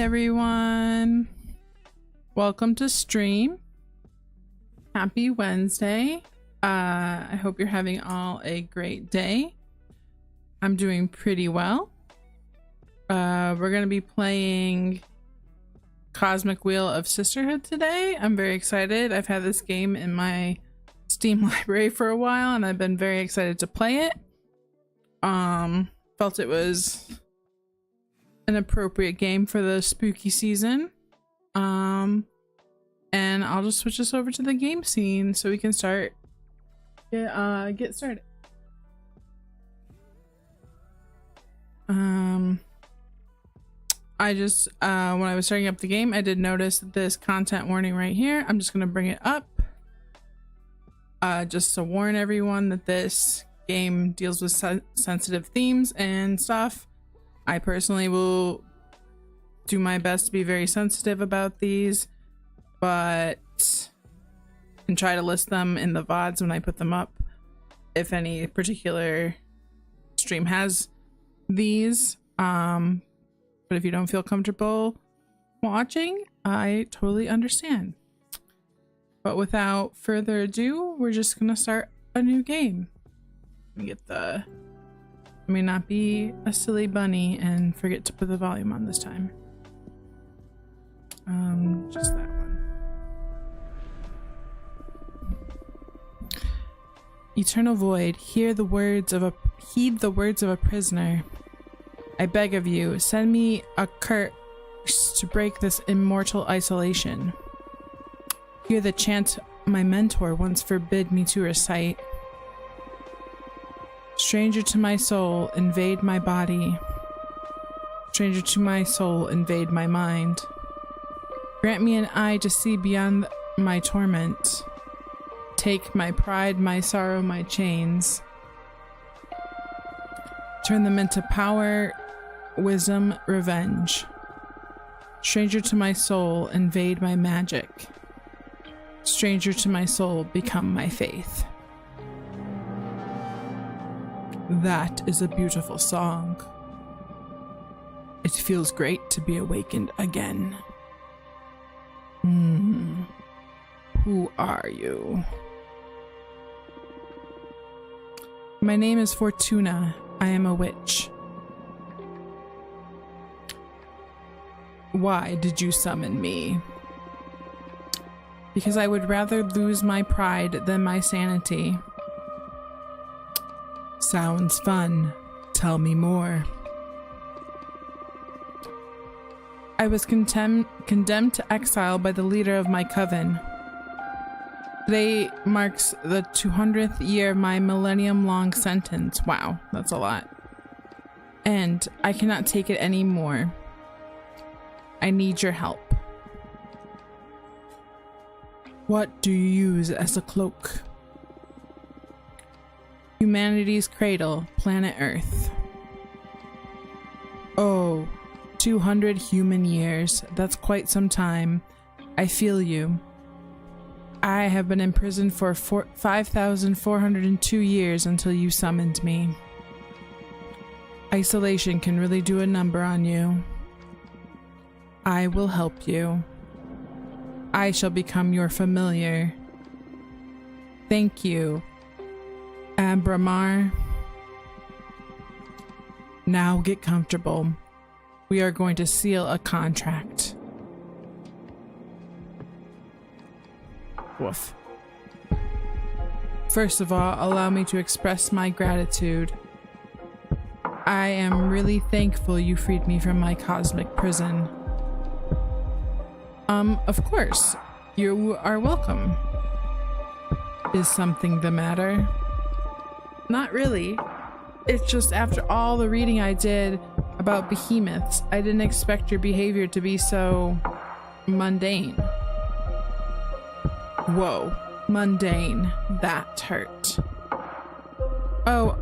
everyone. Welcome to stream. Happy Wednesday. I hope you're having all a great day. I'm doing pretty well. We're going to be playing Cosmic Wheel of Sisterhood today. I'm very excited. I've had this game in my Steam library for a while and I've been very excited to play it. Felt it was an appropriate game for the spooky season. And I'll just switch us over to the game scene so we can get started. I just when I was starting up the game, I did notice this content warning right here. I'm just gonna bring it up just to warn everyone that this game deals with sensitive themes and stuff. I personally will do my best to be very sensitive about these, but and try to list them in the VODs when I put them up if any particular stream has these. But if you don't feel comfortable watching, I totally understand. But without further ado, we're just gonna start a new game. Let me get the... Let me not be a silly bunny and forget to put the volume on this time. Just that one. Eternal Void, heed the words of a prisoner. I beg of you, send me a curse to break this immortal isolation. Hear the chant my mentor once forbid me to recite. Stranger to my soul, invade my body. Stranger to my soul, invade my mind. Grant me an eye to see beyond my torment. Take my pride, my sorrow, my chains. Turn them into power, wisdom, revenge. Stranger to my soul, invade my magic. Stranger to my soul, become my faith. That is a beautiful song. It feels great to be awakened again. Who are you? My name is Fortuna. I am a witch. Why did you summon me? Because I would rather lose my pride than my sanity. Sounds fun. Tell me more. I was condemned to exile by the leader of my coven. Today marks the 200th year of my millennium-long sentence. Wow, that's a lot. And I cannot take it anymore. I need your help. What do you use as a cloak? Humanity's cradle, planet Earth. Oh, 200 human years. That's quite some time. I feel you. I have been imprisoned for 5,402 years until you summoned me. Isolation can really do a number on you. I will help you. I shall become your familiar. Thank you, Abramar. Now get comfortable. We are going to seal a contract. Woof. First of all, allow me to express my gratitude. I am really thankful you freed me from my cosmic prison. Of course. You are welcome. Is something the matter? Not really. It's just after all the reading I did about behemoths, I didn't expect your behavior to be so mundane. Whoa, mundane. That hurt. Oh,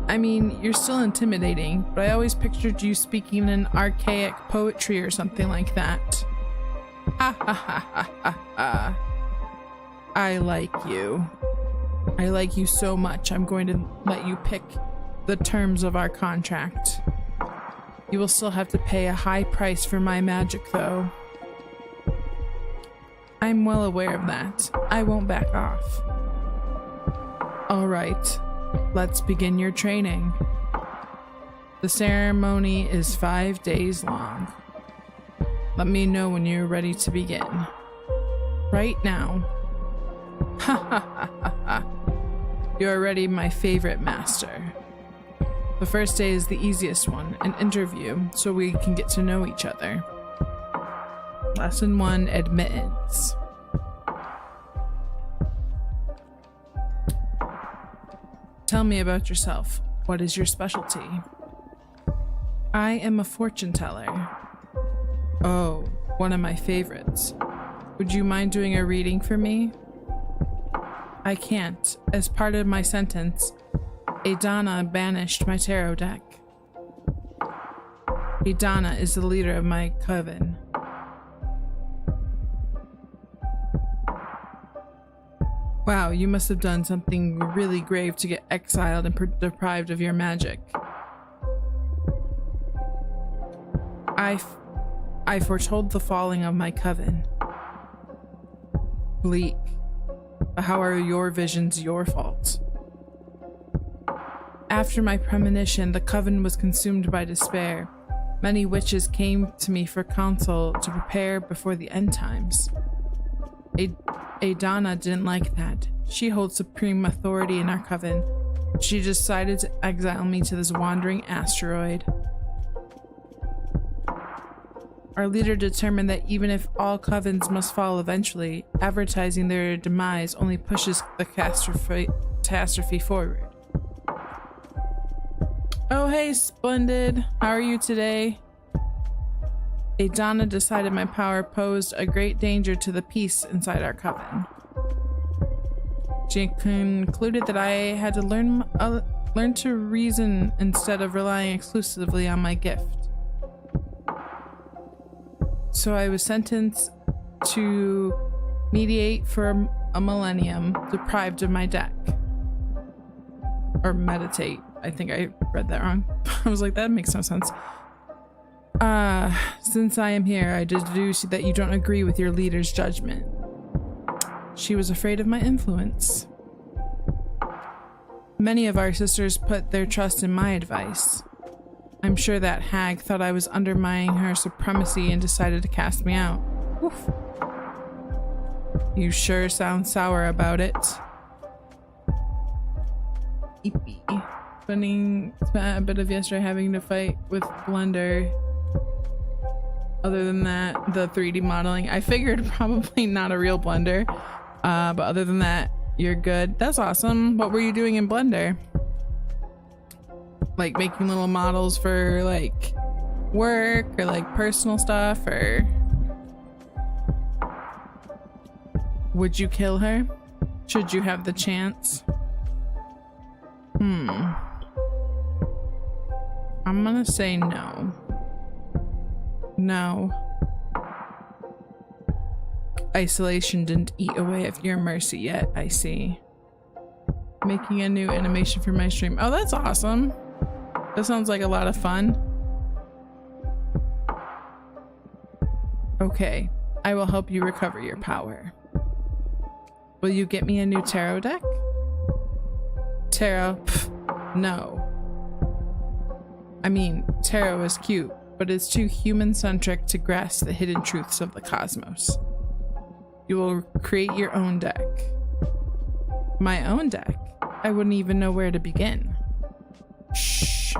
I mean, you're still intimidating, but I always pictured you speaking in archaic poetry or something like that. Ha ha ha ha ha ha. I like you. I like you so much, I'm going to let you pick the terms of our contract. You will still have to pay a high price for my magic, though. I'm well aware of that. I won't back off. All right, let's begin your training. The ceremony is 5 days long. Let me know when you're ready to begin. Right now. Ha ha ha ha ha. You're already my favorite master. The first day is the easiest one, an interview, so we can get to know each other. Lesson 1, admittance. Tell me about yourself. What is your specialty? I am a fortune teller. Oh, one of my favorites. Would you mind doing a reading for me? I can't. As part of my sentence, Adana banished my tarot deck. Adana is the leader of my coven. Wow, you must have done something really grave to get exiled and deprived of your magic. I foretold the falling of my coven. Bleak. But how are your visions your fault? After my premonition, the coven was consumed by despair. Many witches came to me for counsel to prepare before the end times. Adana didn't like that. She holds supreme authority in our coven. She decided to exile me to this wandering asteroid. Our leader determined that even if all covens must fall eventually, advertising their demise only pushes the catastrophe forward. Oh hey, Splendid. How are you today? Adana decided my power posed a great danger to the peace inside our coven. She concluded that I had to learn to reason instead of relying exclusively on my gift. So I was sentenced to mediate for a millennium, deprived of my deck. Or meditate. I think I read that wrong. I was like, that makes no sense. Since I am here, I deduce that you don't agree with your leader's judgment. She was afraid of my influence. Many of our sisters put their trust in my advice. I'm sure that hag thought I was undermining her supremacy and decided to cast me out. Oof. You sure sound sour about it. Eepy. Spent a bit of yesterday having to fight with Blender. Other than that, the 3D modeling, I figured probably not a real Blender. But other than that, you're good. That's awesome. What were you doing in Blender? Like making little models for like work or like personal stuff, or would you kill her? Should you have the chance? I'm gonna say no. No. Isolation didn't eat away at your mercy yet, I see. Making a new animation for my stream. Oh, that's awesome. That sounds like a lot of fun. Okay, I will help you recover your power. Will you get me a new tarot deck? Tarot? Pff, no. I mean, tarot is cute, but it's too human-centric to grasp the hidden truths of the cosmos. You will create your own deck. My own deck? I wouldn't even know where to begin. Shh.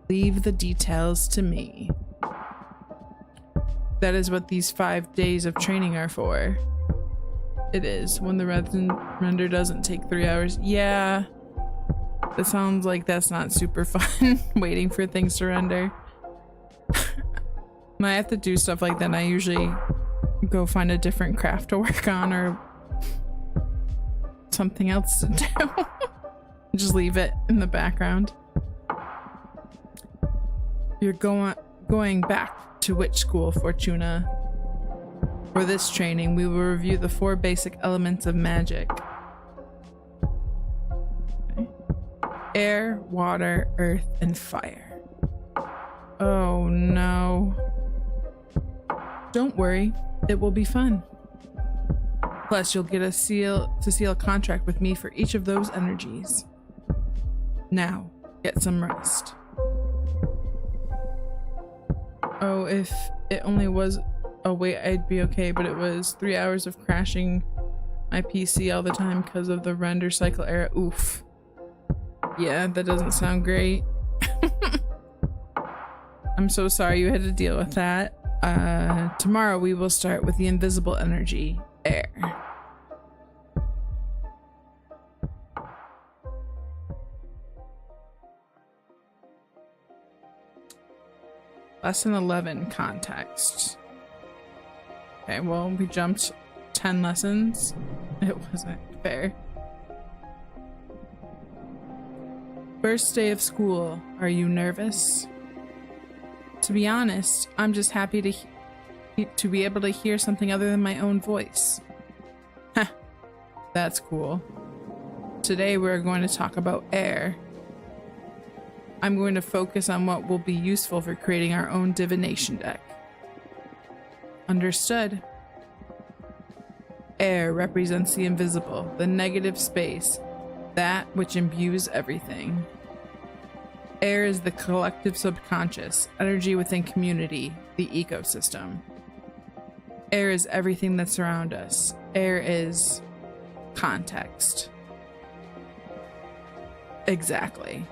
Leave the details to me. That is what these 5 days of training are for. It is, when the render doesn't take 3 hours. Yeah. That sounds like that's not super fun, waiting for things to render. When I have to do stuff like that, I usually go find a different craft to work on or something else to do. Just leave it in the background. You're going back to witch school, Fortuna. For this training, we will review the 4 basic elements of magic. Okay. Air, water, earth, and fire. no. Don't worry, it will be fun. Plus, you'll get to seal a contract with me for each of those energies. Now, get some rest. Oh, if it only was a wait, I'd be okay, but it was 3 hours of crashing my PC all the time because of the render cycle error. Oof. Yeah, that doesn't sound great. I'm so sorry you had to deal with that. Tomorrow we will start with the invisible energy, air. Lesson 11, context. Okay, well, we jumped 10 lessons. It wasn't fair. First day of school. Are you nervous? To be honest, I'm just happy to be able to hear something other than my own voice. Heh, that's cool. Today we're going to talk about air. I'm going to focus on what will be useful for creating our own divination deck. Understood. Air represents the invisible, the negative space, that which imbues everything. Air is the collective subconscious, energy within community, the ecosystem. Air is everything that's around us. Air is context. Exactly.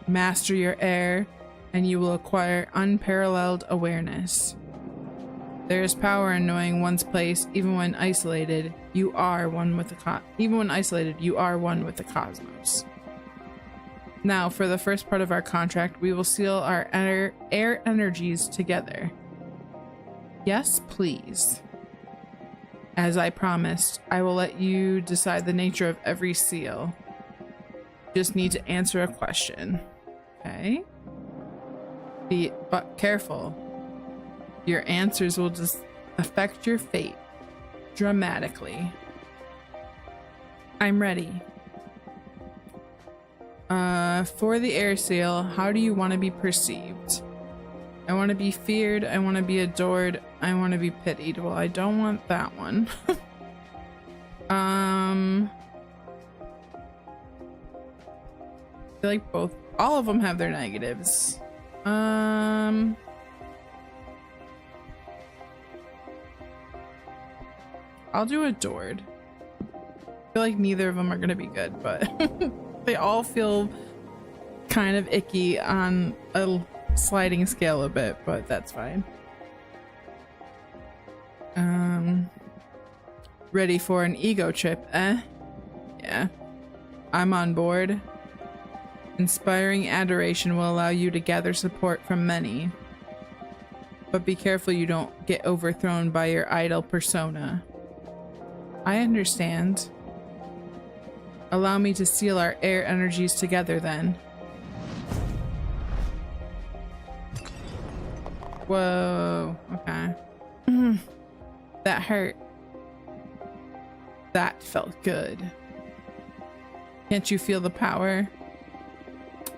Master your air, and you will acquire unparalleled awareness. There is power in knowing one's place, even when isolated. You are one with the even when isolated, you are one with the cosmos. Now, for the first part of our contract, we will seal our air energies together. Yes, please. As I promised, I will let you decide the nature of every seal. Just need to answer a question. Okay. But careful. Your answers will just affect your fate dramatically. I'm ready. For the air seal, how do you want to be perceived? I want to be feared, I want to be adored, I want to be pitied. Well, I don't want that one. I feel like all of them have their negatives. I'll do adored. I feel like neither of them are gonna be good, but they all feel kind of icky on a sliding scale a bit, but that's fine. Ready for an ego trip, eh? Yeah, I'm on board. Inspiring adoration will allow you to gather support from many. But be careful you don't get overthrown by your idol persona. I understand. Allow me to seal our air energies together then. Whoa, okay. That hurt. That felt good. Can't you feel the power?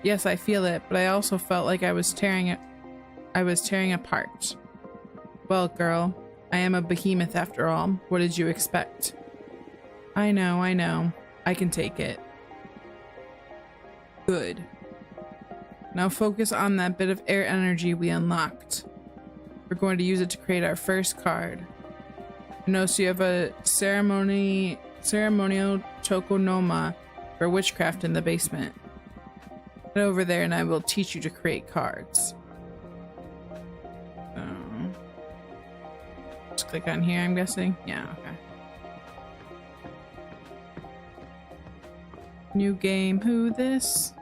Yes, I feel it, but I also felt like I was tearing apart. Well, girl, I am a behemoth after all. What did you expect? I know. I can take it. Good. Now focus on that bit of air energy we unlocked. We're going to use it to create our first card. Notice you have a ceremonial tokonoma for witchcraft in the basement. Head over there and I will teach you to create cards. Just click on here, I'm guessing. Yeah, okay. New game, who this?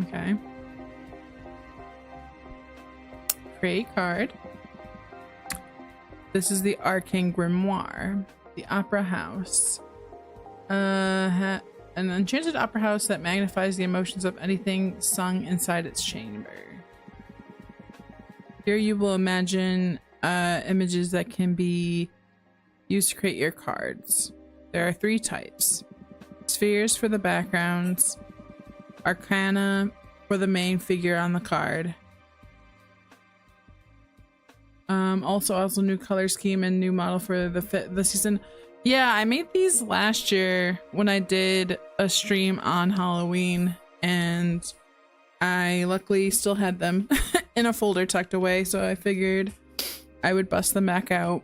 Okay. Create card. This is the Arcane Grimoire. The Opera House. An enchanted opera house that magnifies the emotions of anything sung inside its chamber. Here you will imagine images that can be used to create your cards. There are 3 types. Spheres for the backgrounds, arcana for the main figure on the card. Also new color scheme and new model for the season. Yeah, I made these last year when I did a stream on Halloween, and I luckily still had them in a folder tucked away, so I figured I would bust them back out.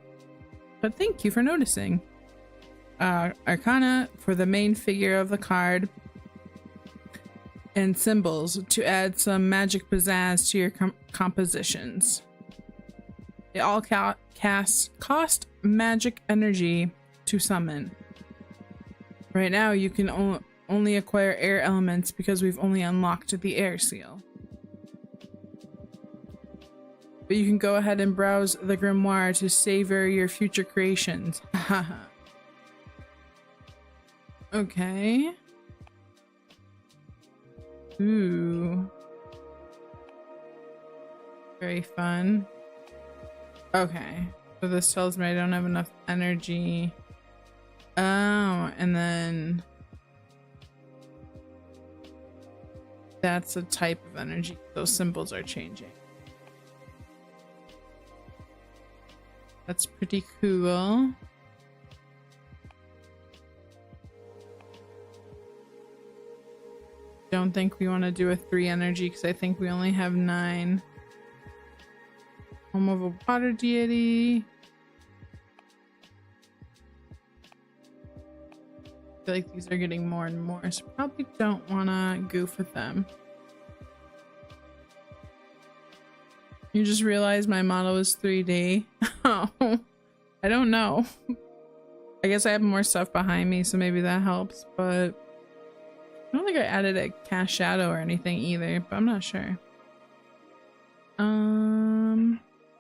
But thank you for noticing. Arcana for the main figure of the card, and symbols to add some magic pizzazz to your compositions. They all cost magic energy to summon. Right now you can only acquire air elements because we've only unlocked the air seal. But you can go ahead and browse the grimoire to savor your future creations. Okay. Ooh. Very fun. Okay. So this tells me I don't have enough energy. Oh, and then that's a type of energy. Those symbols are changing. That's pretty cool. Don't think we want to do a 3 energy because I think we only have 9. Home of a water deity. I feel like these are getting more and more, so probably don't want to goof with them. You just realized my model is 3D. Oh, I don't know. I guess I have more stuff behind me, so maybe that helps, but I don't think I added a cast shadow or anything either, but I'm not sure.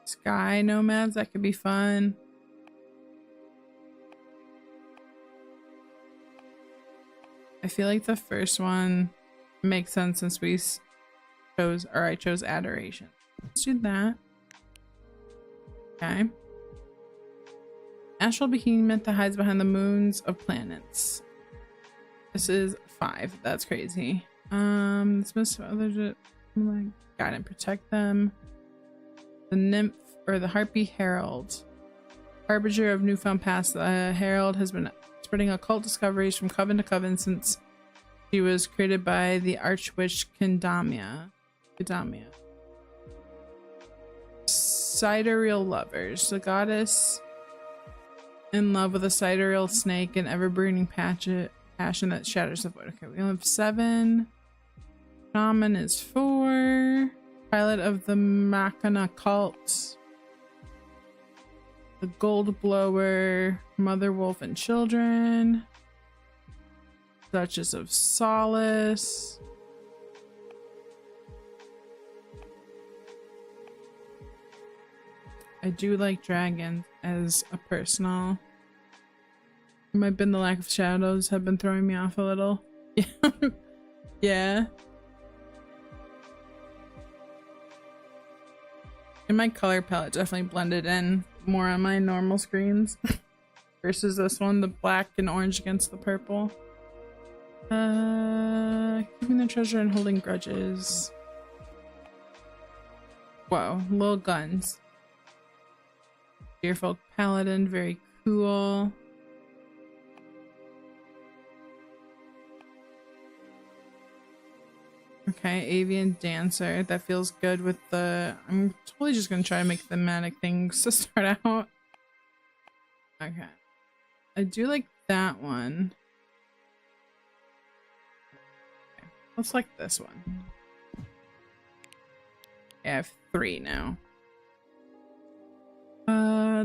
Sky nomads, that could be fun. I feel like the first one makes sense since we chose, or I chose adoration. Let's do that. Okay. Astral behemoth that hides behind the moons of planets. This is 5. That's crazy. This must others. Oh my god, and protect them. The nymph or the harpy herald, harbinger of newfound past. The herald has been spreading occult discoveries from coven to coven since she was created by the archwitch Kendamia. Sidereal lovers, the goddess in love with a sidereal snake and ever-burning passion that shatters the void. Okay, we only have 7. Shaman is 4. Pilot of the Machina cult. The gold blower, mother wolf and children. Duchess of Solace. I do like dragons as a personal. It might have been the lack of shadows have been throwing me off a little. Yeah. And my color palette definitely blended in more on my normal screens versus this one, the black and orange against the purple. Keeping the treasure and holding grudges. Whoa, little guns. Deerfolk paladin, very cool. Okay, avian dancer. That feels good with the... I'm totally just gonna try to make thematic things to start out. Okay. I do like that one. Okay, let's like this one. I have 3 now.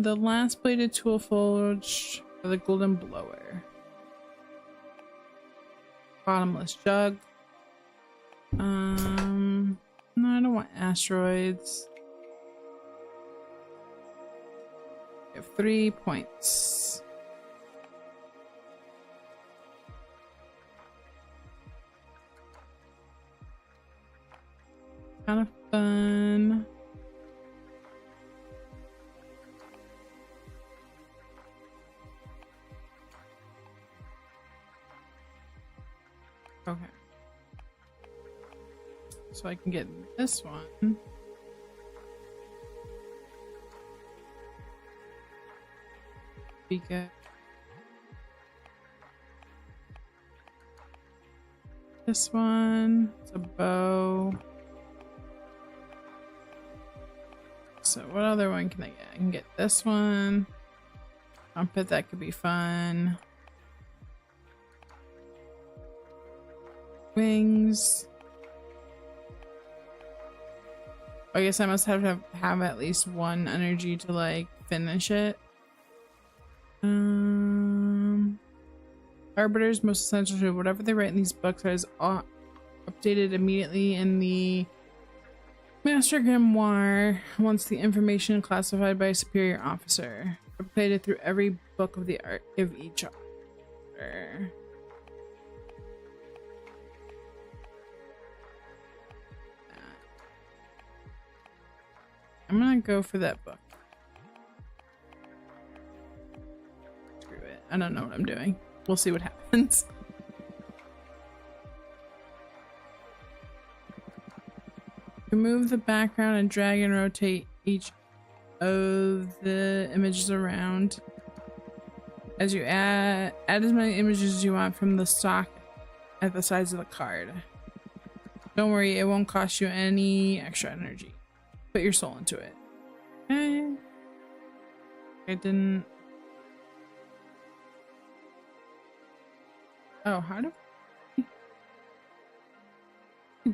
The last plated tool forge for the golden blower. Bottomless jug. No, I don't want asteroids. I have 3 points. Kind of fun. Okay. so I can get this one. Be good. This one, it's a bow. So what other one can I get? I can get this one. Trumpet, that could be fun. Wings. I guess I must have at least one energy to like finish it. Arbiter's most essential to whatever they write in these books is updated immediately in the Master Grimoire once the information classified by a superior officer. Updated through every book of the art of each author. I'm gonna go for that book. Screw it. I don't know what I'm doing. We'll see what happens. Remove the background and drag and rotate each of the images around. As you add as many images as you want from the stock at the sides of the card. Don't worry, it won't cost you any extra energy. Put your soul into it. Okay. I didn't. Oh, how do I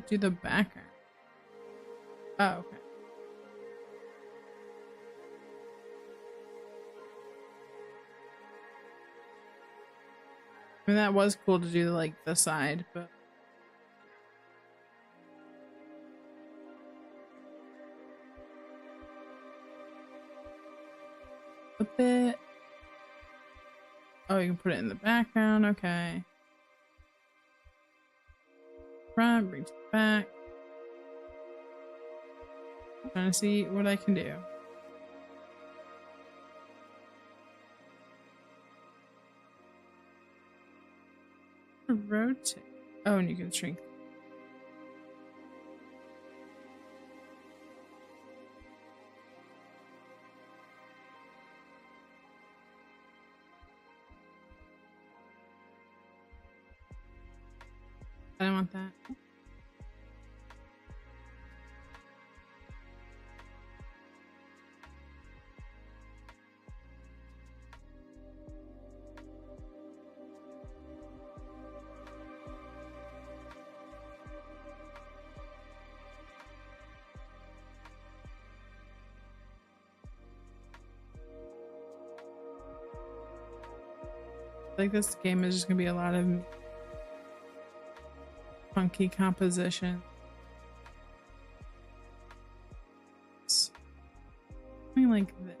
do the background? Oh, okay. I mean, that was cool to do like the side, but a bit. Oh, you can put it in the background. Okay. Front, bring it back. Trying to see what I can do. Rotate. Oh, and you can shrink. I don't want that. Like this game is just gonna be a lot of funky composition. Something like this.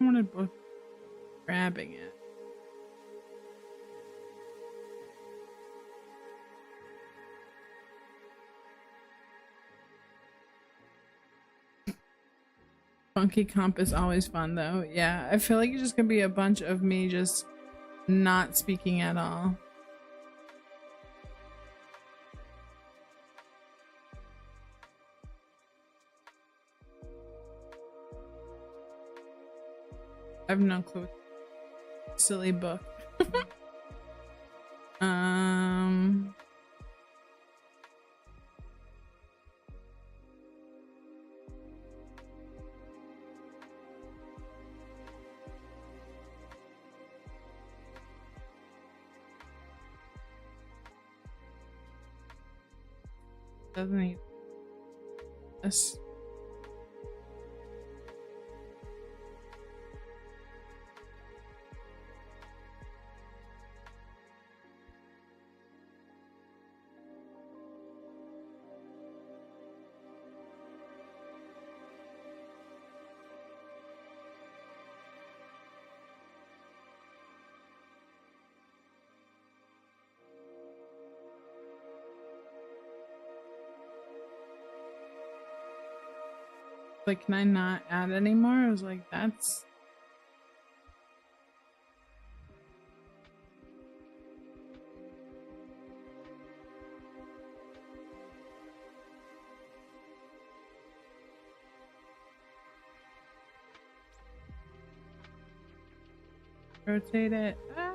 I wanted both grabbing it. Funky comp is always fun though. Yeah, I feel like it's just gonna be a bunch of me just not speaking at all. I have no clue. Silly book. Doesn't need this. Like, can I not add anymore? I was like, that's... Rotate it. Ah.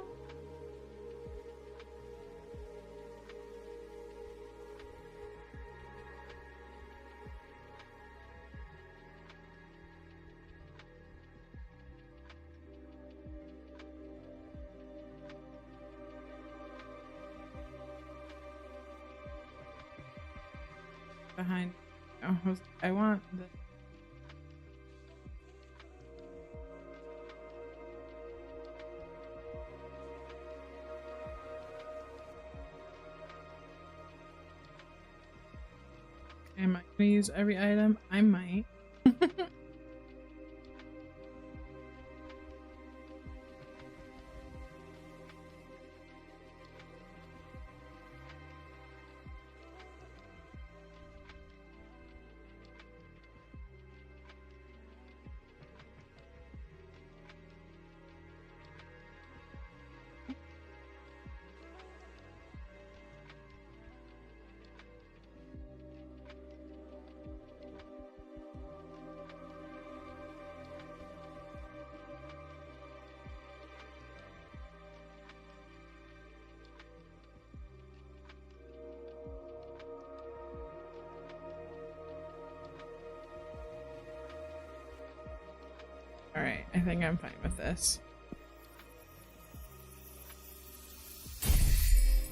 Behind. Oh, I want the... Am I gonna use every item? I might. Alright, I think I'm fine with this.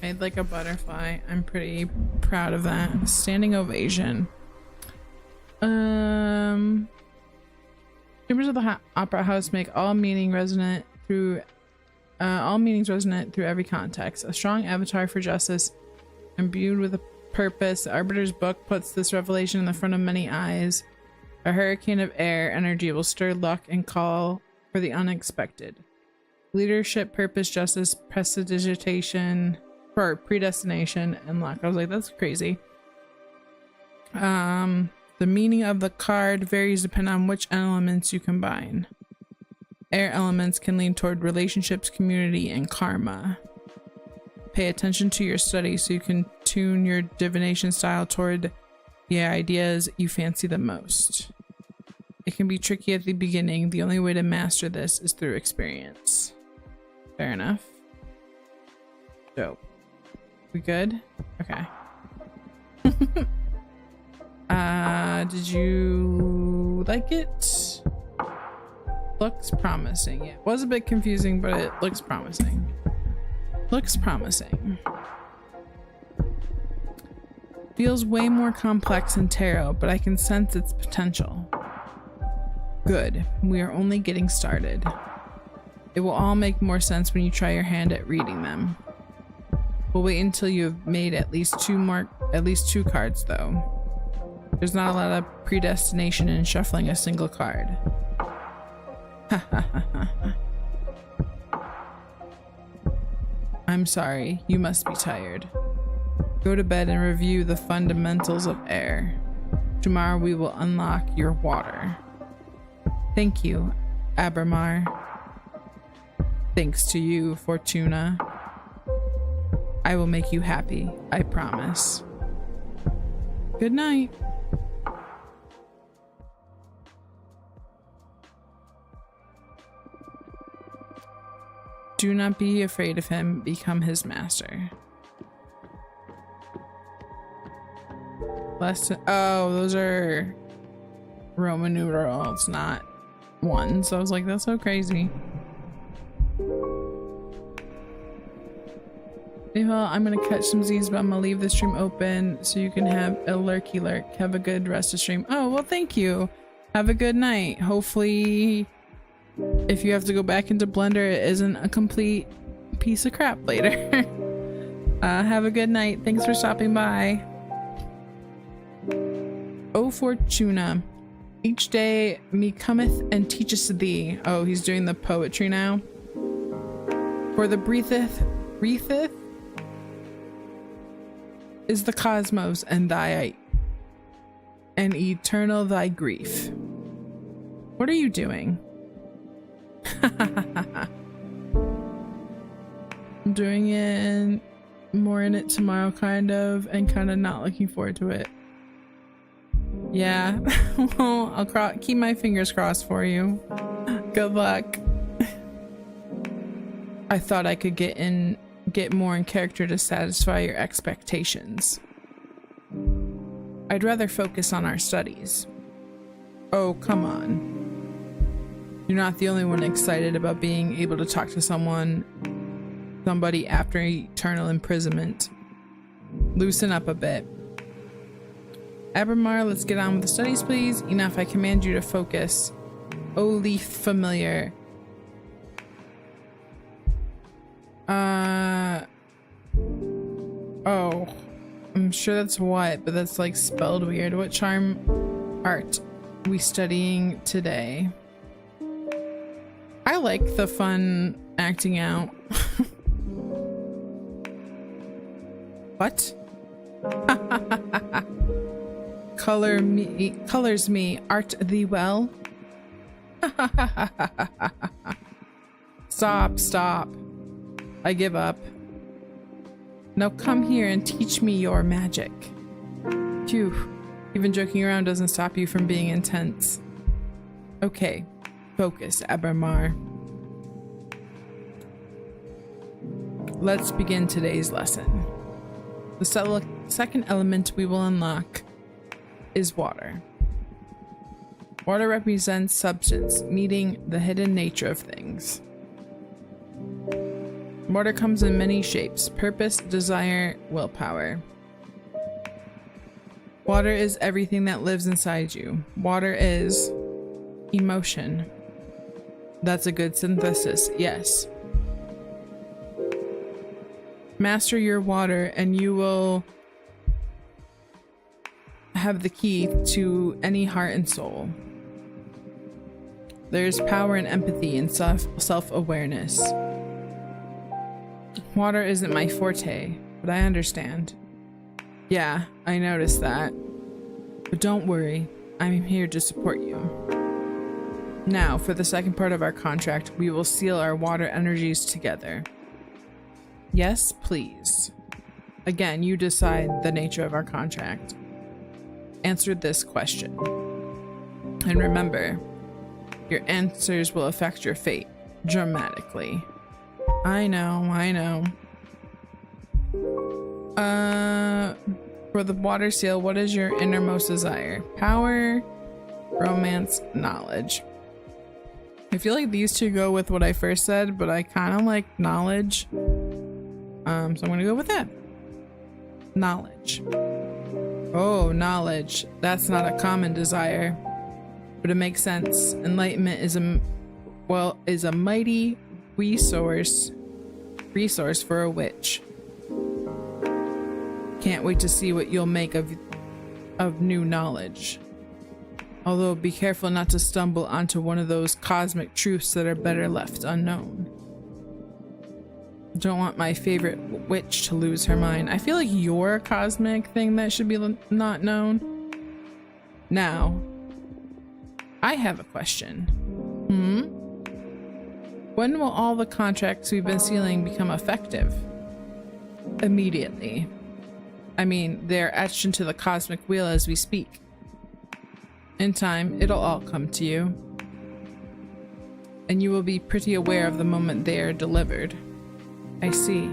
Made like a butterfly. I'm pretty proud of that. Standing ovation. Members of the Opera House make all meanings resonant through every context. A strong avatar for justice, imbued with a purpose. The Arbiter's book puts this revelation in the front of many eyes. A hurricane of air energy will stir luck and call for the unexpected. Leadership, purpose, justice, prestidigitation, or predestination, and luck. I was like, that's crazy. The meaning of the card varies depending on which elements you combine. Air elements can lean toward relationships, community, and karma. Pay attention to your studies so you can tune your divination style toward the ideas you fancy the most. It can be tricky at the beginning. The only way to master this is through experience. Fair enough. Dope. We good? Okay. Did you like it? Looks promising. Yeah, it was a bit confusing, but it looks promising. Looks promising. Feels way more complex than tarot, but I can sense its potential. Good. We are only getting started. It will all make more sense when you try your hand at reading them. We'll wait until you have made at least two cards though. There's not a lot of predestination in shuffling a single card. I'm sorry, you must be tired. Go to bed and review the fundamentals of air. Tomorrow we will unlock your water. Thank you, Abramar. Thanks to you, Fortuna. I will make you happy, I promise. Good night. Do not be afraid of him, become his master. Oh, those are Roman numerals, not ones. So I was like, that's so crazy. Well, I'm gonna catch some Z's, but I'm gonna leave the stream open so you can have a lurky lurk. Have a good rest of stream. Oh, well, thank you. Have a good night. Hopefully, if you have to go back into Blender, it isn't a complete piece of crap later. Have a good night. Thanks for stopping by. O Fortuna, each day me cometh and teacheth thee. Oh, he's doing the poetry now. For the breatheth is the cosmos, and eternal thy grief. What are you doing? I'm doing it, more in it tomorrow, kind of, and kind of not looking forward to it. Yeah, well, I'll keep my fingers crossed for you. Good luck. I thought I could get more in character to satisfy your expectations. I'd rather focus on our studies. Oh, come on. You're not the only one excited about being able to talk to somebody after eternal imprisonment. Loosen up a bit. Abramar, let's get on with the studies, please. Enough, I command you to focus. Oh, leaf familiar. Oh. I'm sure that's what, but that's like spelled weird. What charm art we studying today? I like the fun acting out. What? Colors me, art thee well? Stop. I give up. Now come here and teach me your magic. Phew, even joking around doesn't stop you from being intense. Okay, focus, Abramar. Let's begin today's lesson. The second element we will unlock is water. Water represents substance, meaning the hidden nature of things. Water comes in many shapes: purpose, desire, willpower. Water is everything that lives inside you. Water is emotion. That's a good synthesis, yes. Master your water and you will have the key to any heart and soul. There's power in empathy and self-awareness. Water isn't my forte, but I understand. Yeah, I noticed that. But don't worry, I'm here to support you. Now, for the second part of our contract, we will seal our water energies together. Yes, please. Again, you decide the nature of our contract. Answer this question. And remember, your answers will affect your fate dramatically. I know. For the water seal, what is your innermost desire? Power, romance, knowledge. I feel like these two go with what I first said, but I kind of like knowledge. So I'm gonna go with that. Knowledge. Oh, knowledge. That's not a common desire, but it makes sense. Enlightenment is a mighty resource for a witch. Can't wait to see what you'll make of new knowledge. Although be careful not to stumble onto one of those cosmic truths that are better left unknown. Don't want my favorite witch to lose her mind. I feel like you're a cosmic thing that should be not known. Now, I have a question. When will all the contracts we've been sealing become effective? Immediately. I mean, they're etched into the cosmic wheel as we speak. In time, it'll all come to you. And you will be pretty aware of the moment they are delivered. I see.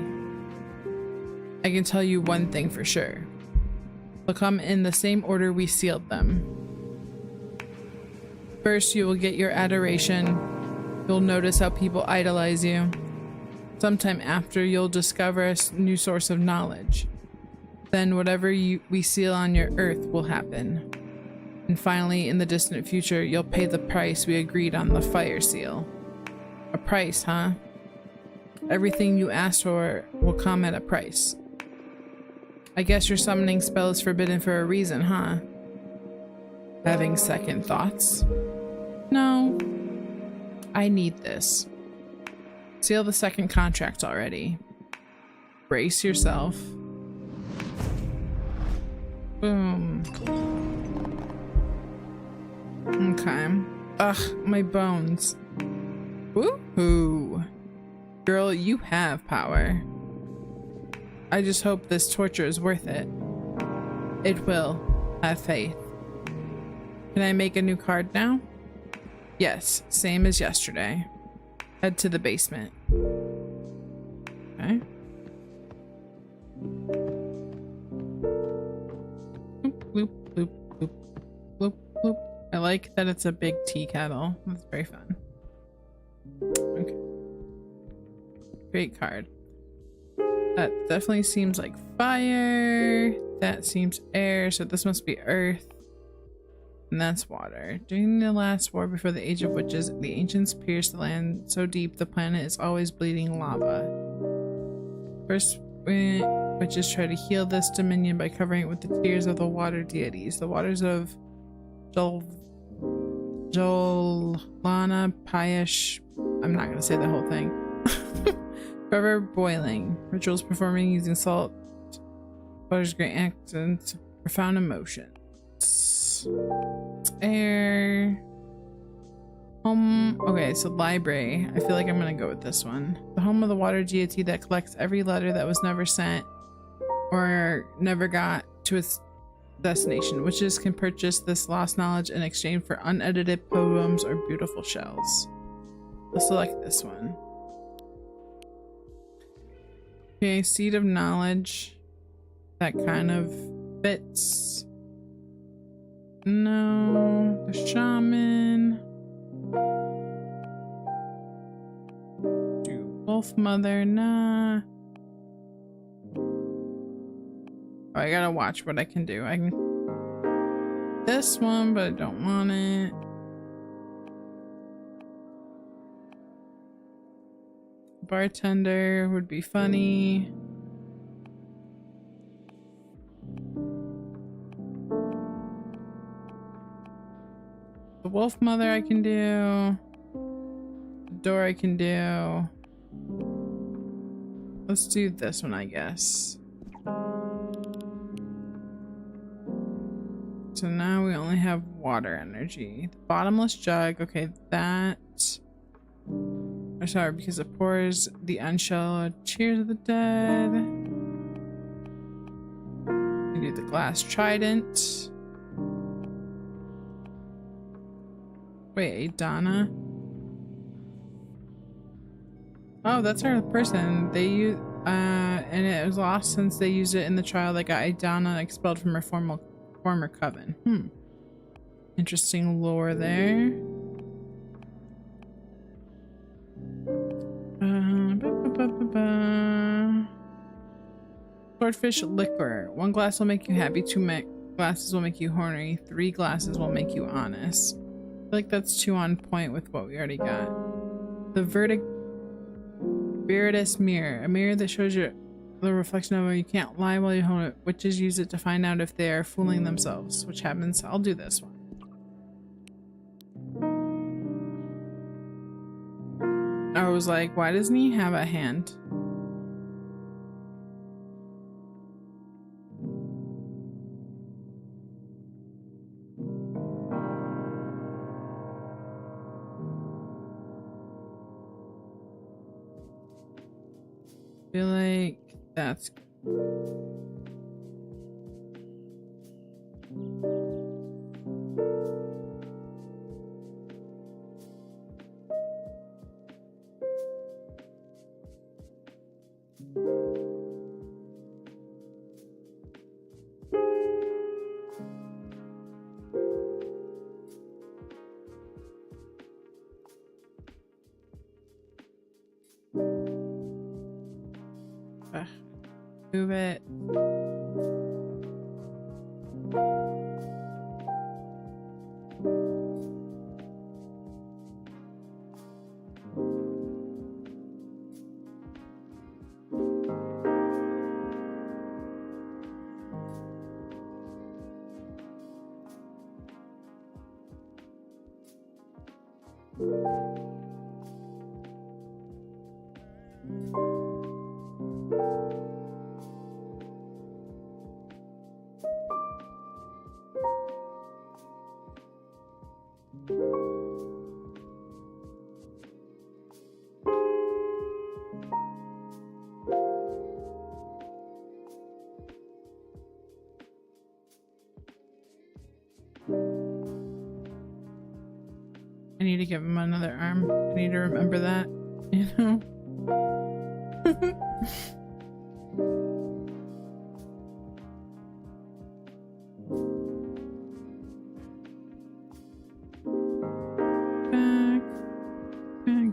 I can tell you one thing for sure. They'll come in the same order we sealed them. First, you will get your adoration. You'll notice how people idolize you. Sometime after, you'll discover a new source of knowledge. Then whatever we seal on your earth will happen. And finally, in the distant future, you'll pay the price we agreed on the fire seal. A price, huh? Everything you asked for will come at a price. I guess your summoning spell is forbidden for a reason, huh? Having second thoughts? No. I need this. Seal the second contract already. Brace yourself. Boom. Okay. Ugh, my bones. Woohoo! Girl, you have power. I just hope this torture is worth it. It will. Have faith. Can I make a new card now? Yes, same as yesterday. Head to the basement. Okay. Bloop, bloop, bloop, bloop, bloop. I like that it's a big tea kettle. That's very fun. Okay. Great card. That definitely seems like fire. That seems air, so this must be earth. And that's water. During the last war before the Age of Witches, the ancients pierced the land so deep the planet is always bleeding lava. First, witches try to heal this dominion by covering it with the tears of the water deities. The waters of Jolana Payash. I'm not gonna say the whole thing. Forever boiling. Rituals performing using salt. Water's great accents. Profound emotions. Air. Home. Okay, so library. I feel like I'm gonna go with this one. The home of the water deity that collects every letter that was never sent or never got to its destination. Witches can purchase this lost knowledge in exchange for unedited poems or beautiful shells. Let's select this one. Okay, seed of knowledge. That kind of fits. No, the shaman. Do wolf mother, nah. Oh, I gotta watch what I can do. I can this one, but I don't want it. Bartender would be funny. The wolf mother I can do. The door I can do. Let's do this one, I guess. So now we only have water energy. The bottomless jug. Okay, that. Oh, sorry, because it pours the unshelled cheers of the dead. We do the glass trident. Wait, Donna. Oh, that's our person. They use and it was lost since they used it in the trial that got Idana expelled from her former coven. Interesting lore there. Swordfish liquor. 1 glass will make you happy. 2 glasses will make you horny. 3 glasses will make you honest. I feel like that's 2 on point with what we already got. The Veritas mirror. A mirror that shows you the reflection of it. You can't lie while you hold it. Witches use it to find out if they are fooling themselves, which happens. I'll do this one. I was like, why doesn't he have a hand? I feel like that's move it. I need to give him another arm. I need to remember that, you know? Back.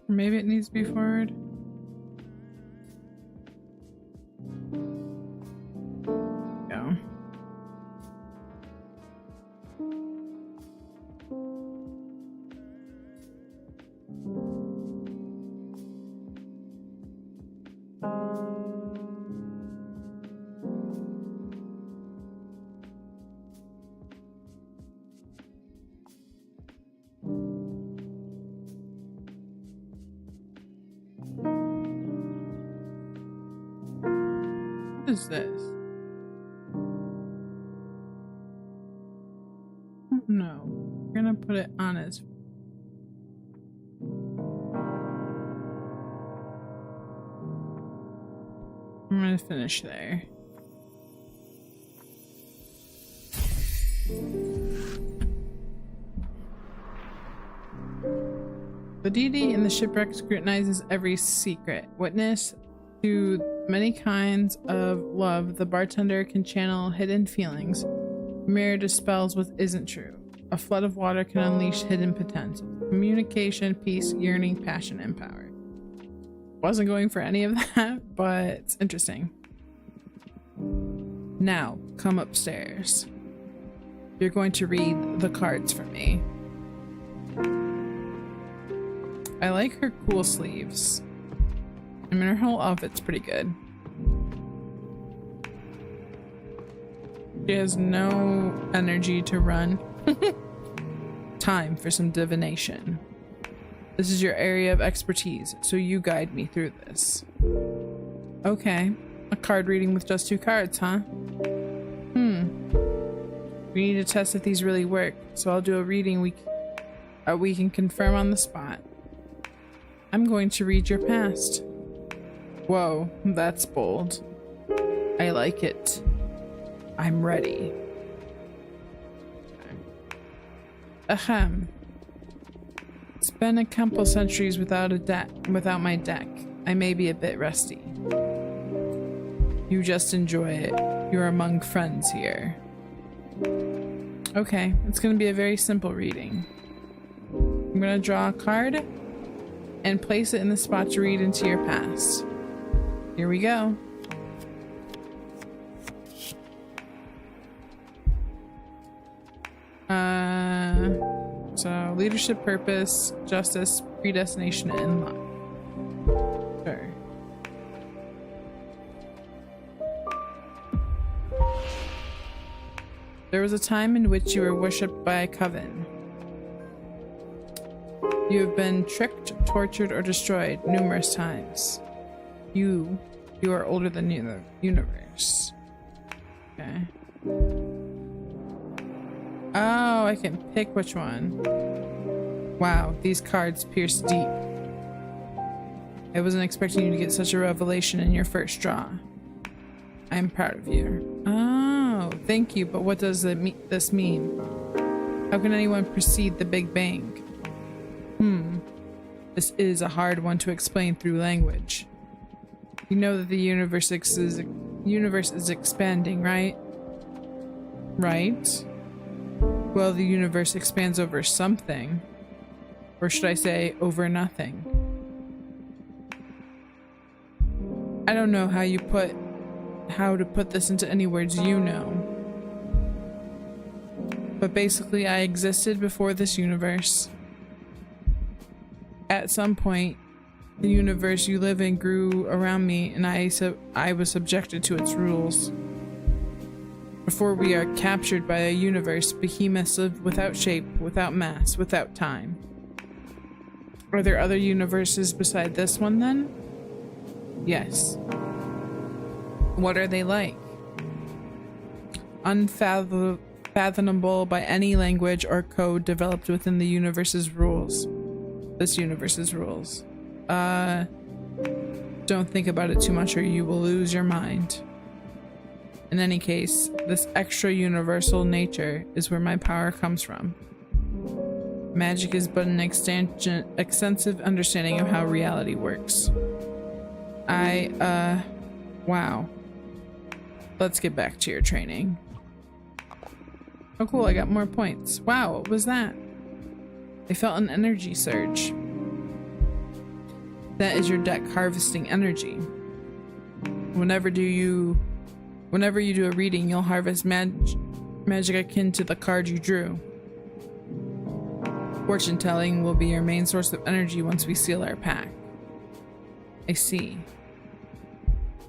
Or maybe it needs to be forward. Go. What is this? Oh, no, we're gonna put it on his. I'm gonna finish there. The deity in the shipwreck scrutinizes every secret. Witness to many kinds of love, the bartender can channel hidden feelings. Mirror dispels what isn't true. A flood of water can unleash hidden potential. Communication, peace, yearning, passion, and power. Wasn't going for any of that, but it's interesting. Now, come upstairs. You're going to read the cards for me. I like her cool sleeves. I mean, her whole outfit's pretty good. She has no energy to run. Time for some divination. This is your area of expertise, so you guide me through this. Okay. A card reading with just 2 cards, huh? We need to test if these really work, so I'll do a reading we can confirm on the spot. I'm going to read your past. Whoa, that's bold. I like it. I'm ready. Ahem. It's been a couple centuries without my deck. I may be a bit rusty. You just enjoy it. You're among friends here. Okay, it's gonna be a very simple reading. I'm gonna draw a card and place it in the spot to read into your past. Here we go. So leadership, purpose, justice, predestination, and luck. Sure. There was a time in which you were worshipped by a coven. You have been tricked, tortured, or destroyed numerous times. You are older than the universe. Okay. Oh, I can pick which one. Wow, these cards pierce deep. I wasn't expecting you to get such a revelation in your first draw. I'm proud of you. Oh, thank you, but what does this mean? How can anyone precede the Big Bang? This is a hard one to explain through language. You know that the universe is expanding, right? Right? Well, the universe expands over something. Or should I say, over nothing. I don't know how to put this into any words you know. But basically, I existed before this universe. At some point, the universe you live in grew around me, and I was subjected to its rules. Before we are captured by a universe, behemoths without shape, without mass, without time. Are there other universes beside this one then? Yes. What are they like? Unfathomable by any language or code developed within the universe's rules. This universe's rules. Don't think about it too much or you will lose your mind. In any case, this extra universal nature is where my power comes from. Magic is but an extensive understanding of how reality works. Wow. Let's get back to your training. Oh cool, I got more points. Wow, what was that? I felt an energy surge. That is your deck harvesting energy. Whenever you do a reading, you'll harvest magic akin to the card you drew. Fortune telling will be your main source of energy once we seal our pact. I see.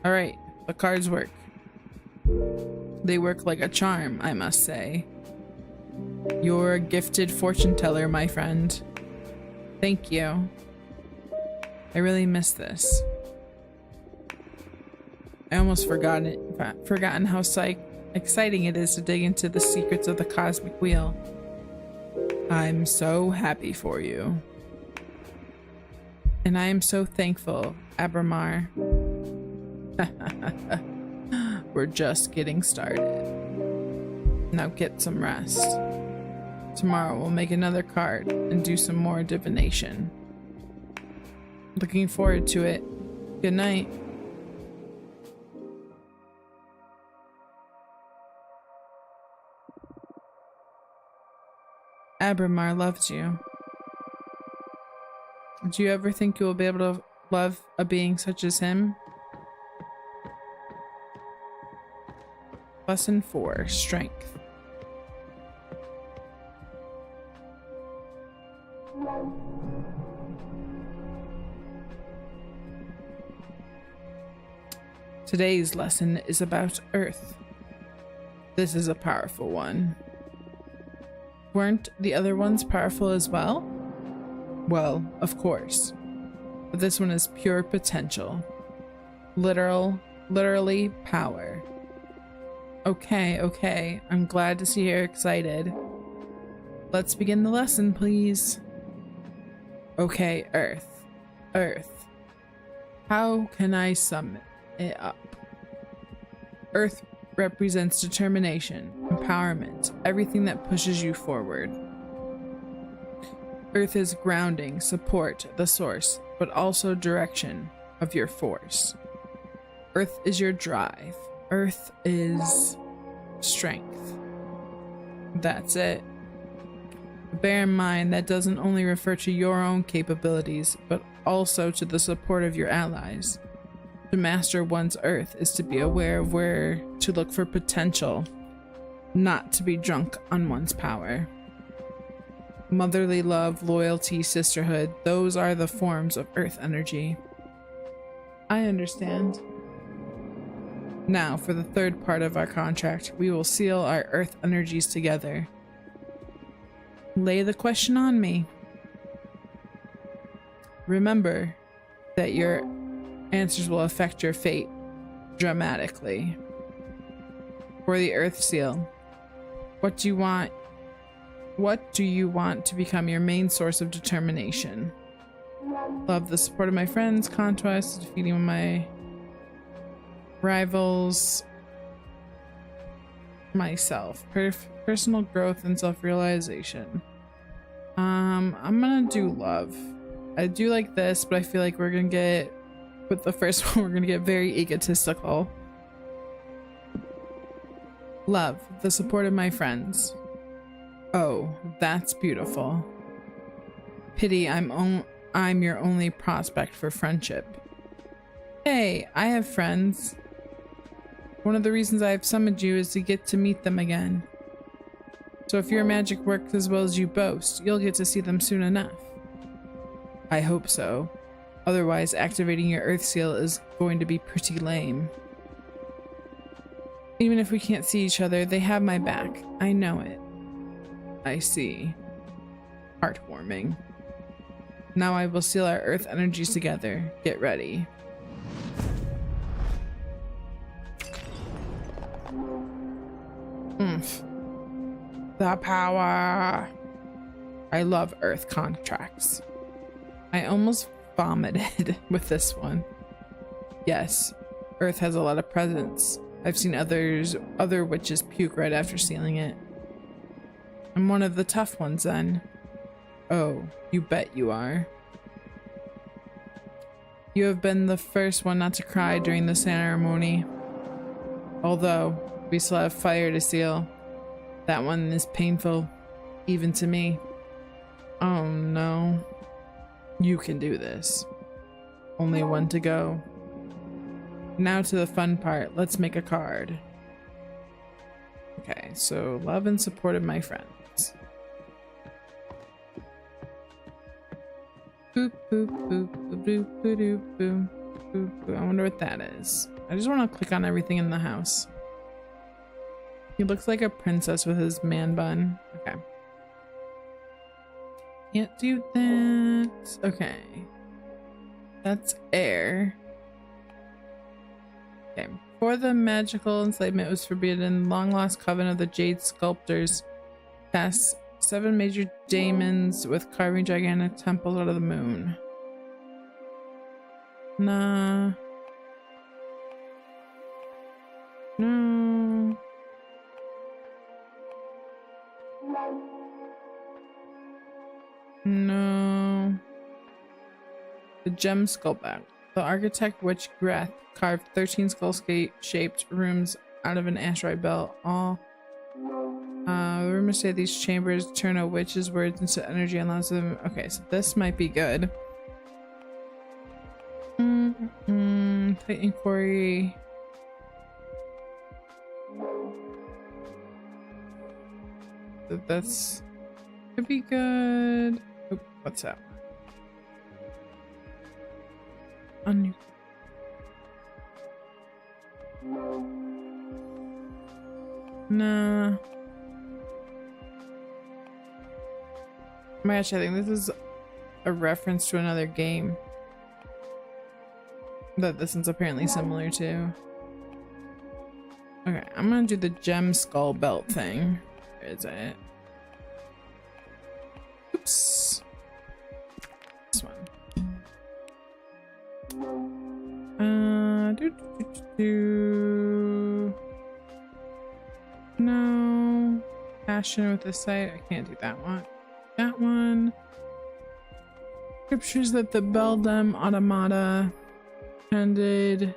Alright, the cards work. They work like a charm, I must say. You're a gifted fortune teller, my friend. Thank you. I really miss this. I almost forgotten how exciting it is to dig into the secrets of the Cosmic Wheel. I'm so happy for you. And I am so thankful, Abramar. We're just getting started. Now get some rest. Tomorrow we'll make another card and do some more divination. Looking forward to it. Good night. Abramar loves you. Do you ever think you will be able to love a being such as him? Lesson 4, Strength. Today's lesson is about Earth. This is a powerful one. Weren't the other ones powerful as well? Well, of course. But this one is pure potential. Literally power. Okay. I'm glad to see you're excited. Let's begin the lesson, please. Okay, Earth. How can I sum it up? Earth represents determination, empowerment, everything that pushes you forward. Earth is grounding, support, the source, but also direction of your force. Earth is your drive. Earth is strength. That's it. Bear in mind that doesn't only refer to your own capabilities, but also to the support of your allies. To master one's Earth is to be aware of where to look for potential, not to be drunk on one's power. Motherly love, loyalty, sisterhood, those are the forms of Earth energy. I understand. Now, for the third part of our contract, we will seal our Earth energies together. Lay the question on me. Remember that your answers will affect your fate dramatically. For the Earth Seal, what do you want to become your main source of determination? Love, the support of my friends, conquest, defeating my rivals, myself, personal growth and self-realization. I'm gonna do love. I do like this, but I feel like we're gonna get, with the first one, we're gonna get very egotistical. Love, the support of my friends. Oh, that's beautiful. Pity I'm your only prospect for friendship. Hey, I have friends. One of the reasons I have summoned you is to get to meet them again. So if your magic works as well as you boast, you'll get to see them soon enough. I hope so. Otherwise, activating your Earth Seal is going to be pretty lame. Even if we can't see each other, they have my back. I know it. I see. Heartwarming. Now I will seal our Earth energies together. Get ready. The power. I love Earth contracts. I almost vomited with this one. Yes, Earth has a lot of presence, I've seen other witches puke right after sealing it. I'm one of the tough ones then. Oh, you bet you are. You have been the first one not to cry during the ceremony. Although, we still have fire to seal. That one is painful, even to me. Oh no. You can do this. Only one to go. Now to the fun part. Let's make a card. Okay, so love and support of my friends. Boop, boop, boop, boop, boop, boop, boop, boop, boop, boop. I wonder what that is. I just want to click on everything in the house. He looks like a princess with his man bun. Okay. Can't do that. Okay. That's air. Okay. Before the magical enslavement was forbidden, long lost coven of the Jade Sculptors cast 7 major daemons with carving gigantic temples out of the moon. Nah. No. No. The gem skull back. The architect Witch Greth carved 13 skull-shaped rooms out of an asteroid belt. All rumors say these chambers turn a witch's words into energy and allows them. Okay, so this might be good. Plate inquiry. That's could be good. Oop, what's that? On nah. Oh my gosh, I think this is a reference to another game that this one's apparently similar to. Okay, I'm gonna do the gem skull belt thing. Where is it? Oops. This one. No. Passion with the sight. I can't do that one. That one. Scriptures that the Beldam Automata handed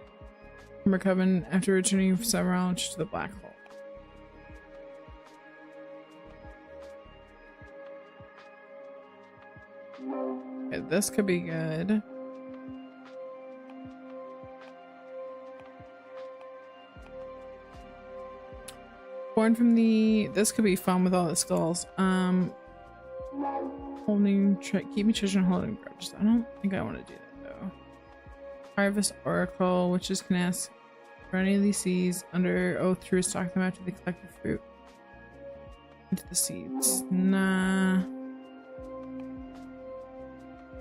from a coven after returning from several to the black hole. Okay, this could be good. Born from the. This could be fun with all the skulls. Holding. Keep me treasure and holding grudges. I don't think I want to do that though. Harvest Oracle, witches can ask for any of these seeds under oath to restock them after they collect the fruit. Into the seeds. Nah.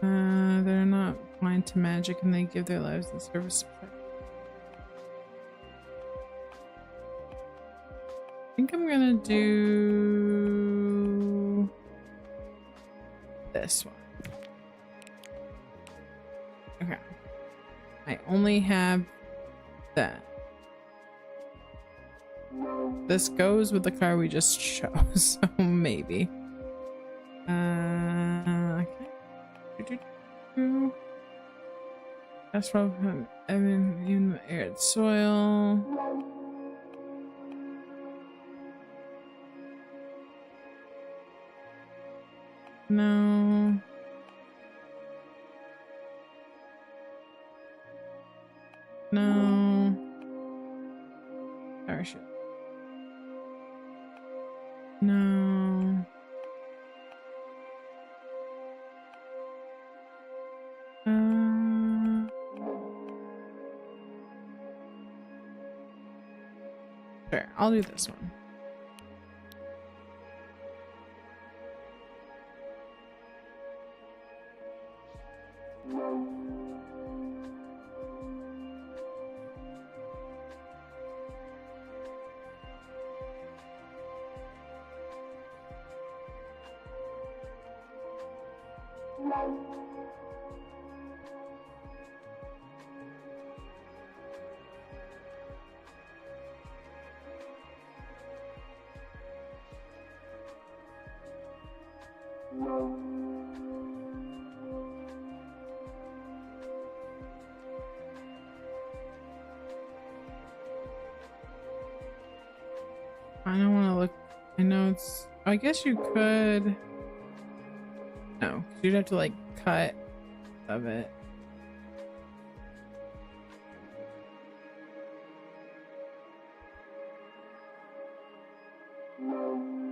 They're not blind to magic and they give their lives in service to protect. I think I'm gonna do this one. Okay. I only have that. This goes with the card we just chose, so maybe. Okay. That's from in the arid soil. No. No. Parachute. No. Sure, I'll do this one. I don't want to look. I know it's. I guess you could. No, 'cause you'd have to like cut of it.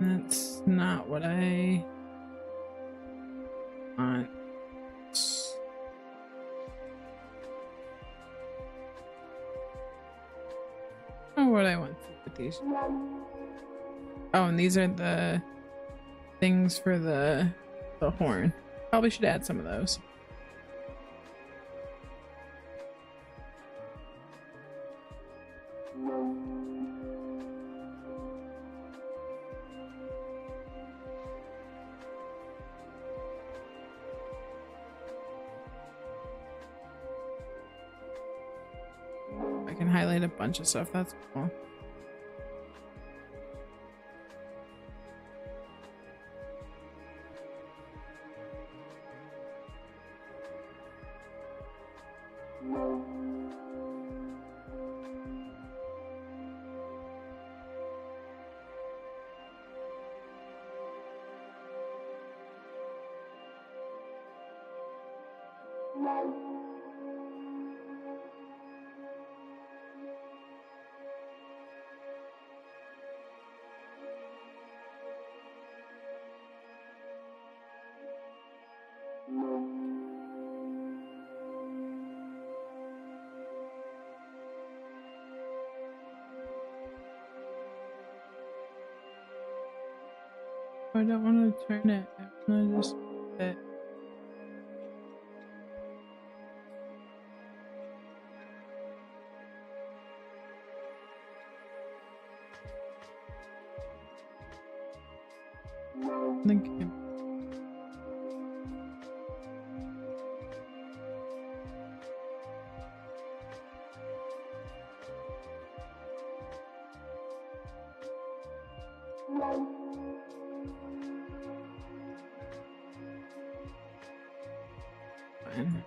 That's not what I want. Oh, what I want with these. Oh, and these are the things for the horn. Probably should add some of those. I can highlight a bunch of stuff. That's cool. I don't want to turn it. I want to just put it. Thank you. Fine.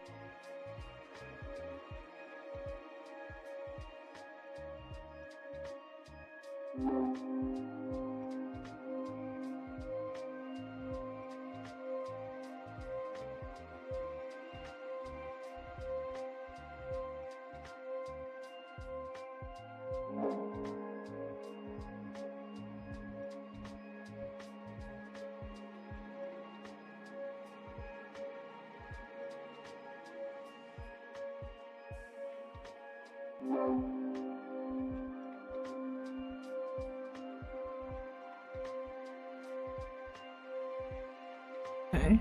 Okay.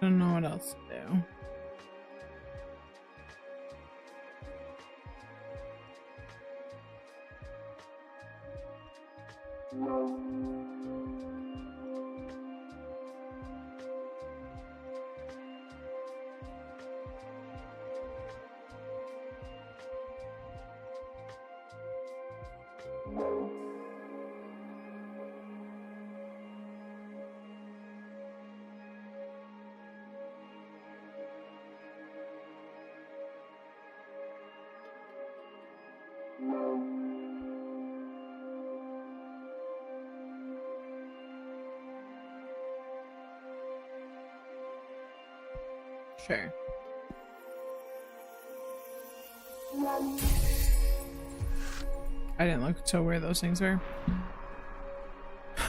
Don't know what else to do. Sure. I didn't look to where those things are.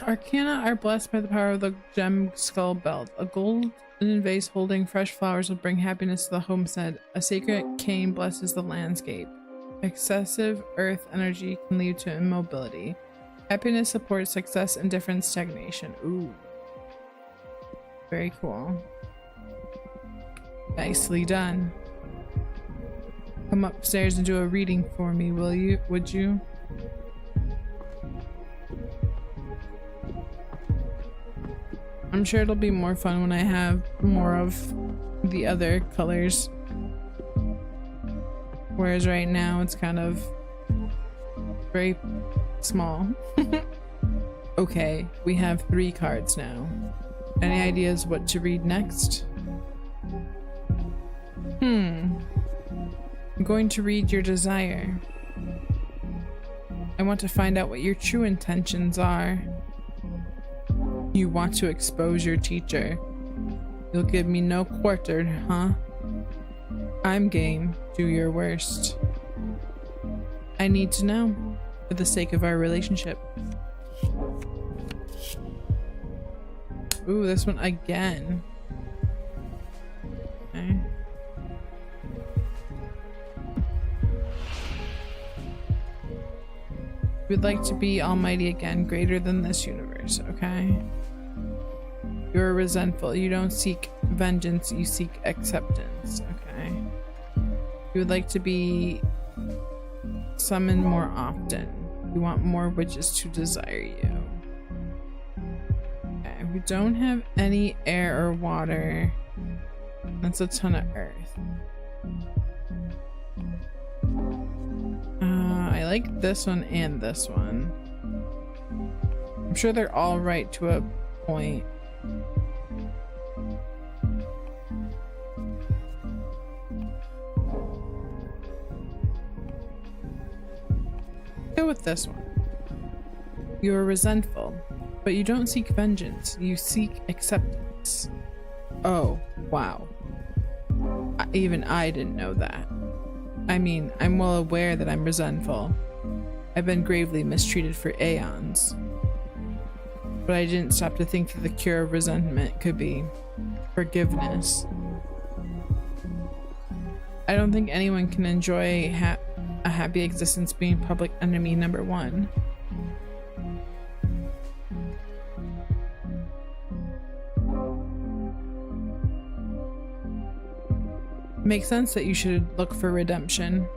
Arcana are blessed by the power of the gem skull belt. A golden vase holding fresh flowers will bring happiness to the homestead. A sacred cane blesses the landscape. Excessive earth energy can lead to immobility. Happiness supports success, indifference, stagnation. Ooh. Very cool. Nicely done. Come upstairs and do a reading for me, will you? Would you? I'm sure it'll be more fun when I have more of the other colors. Whereas right now it's kind of Very small. Okay, we have 3 cards now. Any ideas what to read next? I'm going to read your desire. I want to find out what your true intentions are. You want to expose your teacher. You'll give me no quarter, huh? I'm game. Do your worst. I need to know, for the sake of our relationship. Ooh, this one again. Okay. We'd like to be almighty again, greater than this universe, okay? You're resentful. You don't seek vengeance, you seek acceptance, okay? You would like to be summoned more often. You want more witches to desire you. Okay, we don't have any air or water. That's a ton of earth. I like this one and this one. I'm sure they're all right to a point. Go with this one. You are resentful, but you don't seek vengeance. You seek acceptance. Oh, wow. Even I didn't know that. I mean, I'm well aware that I'm resentful. I've been gravely mistreated for aeons. But I didn't stop to think that the cure of resentment could be forgiveness. I don't think anyone can enjoy a happy existence being public enemy number 1. Makes sense that you should look for redemption.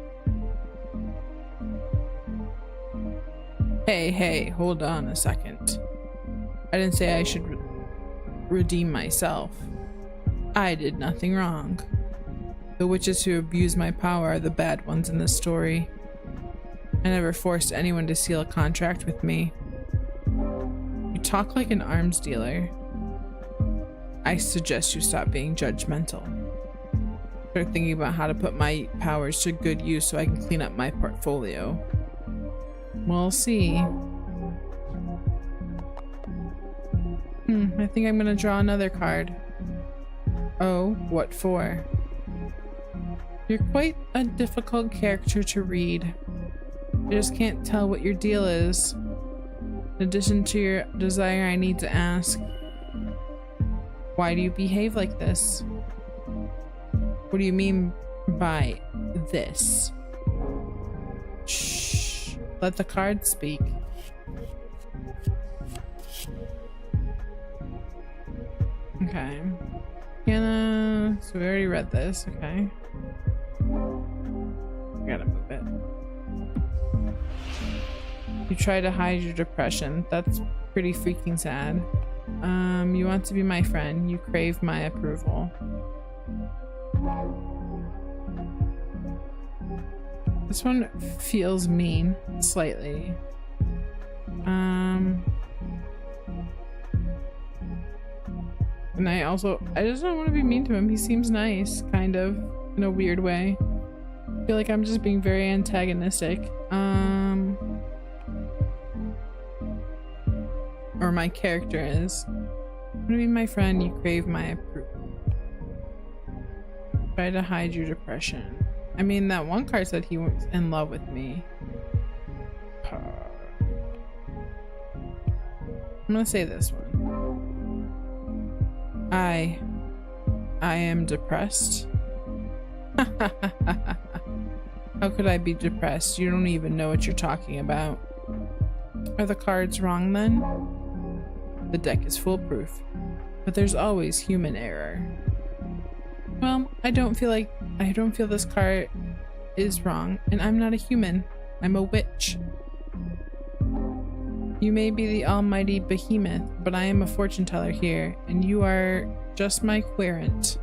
Hey, hold on a second. I didn't say I should redeem myself. I did nothing wrong. The witches who abuse my power are the bad ones in this story. I never forced anyone to seal a contract with me. You talk like an arms dealer. I suggest you stop being judgmental. Start thinking about how to put my powers to good use so I can clean up my portfolio. We'll see. I think I'm gonna draw another card. Oh, what for? You're quite a difficult character to read. I just can't tell what your deal is. In addition to your desire, I need to ask, why do you behave like this? What do you mean by this? Shh. Let the cards speak. Okay. So we already read this, okay. I gotta move it. You try to hide your depression. That's pretty freaking sad. You want to be my friend. You crave my approval. This one feels mean, slightly. And I just don't want to be mean to him. He seems nice, kind of, in a weird way. I feel like I'm just being very antagonistic. Or my character is. I'm gonna be my friend, you crave my approval. Try to hide your depression. I mean, that one card said he was in love with me. I'm gonna say this one. I am depressed. How could I be depressed? You don't even know what you're talking about. Are the cards wrong then? The deck is foolproof, but there's always human error. Well, I don't feel this card is wrong, and I'm not a human. I'm a witch. You may be the almighty behemoth, but I am a fortune teller here, and you are just my querent.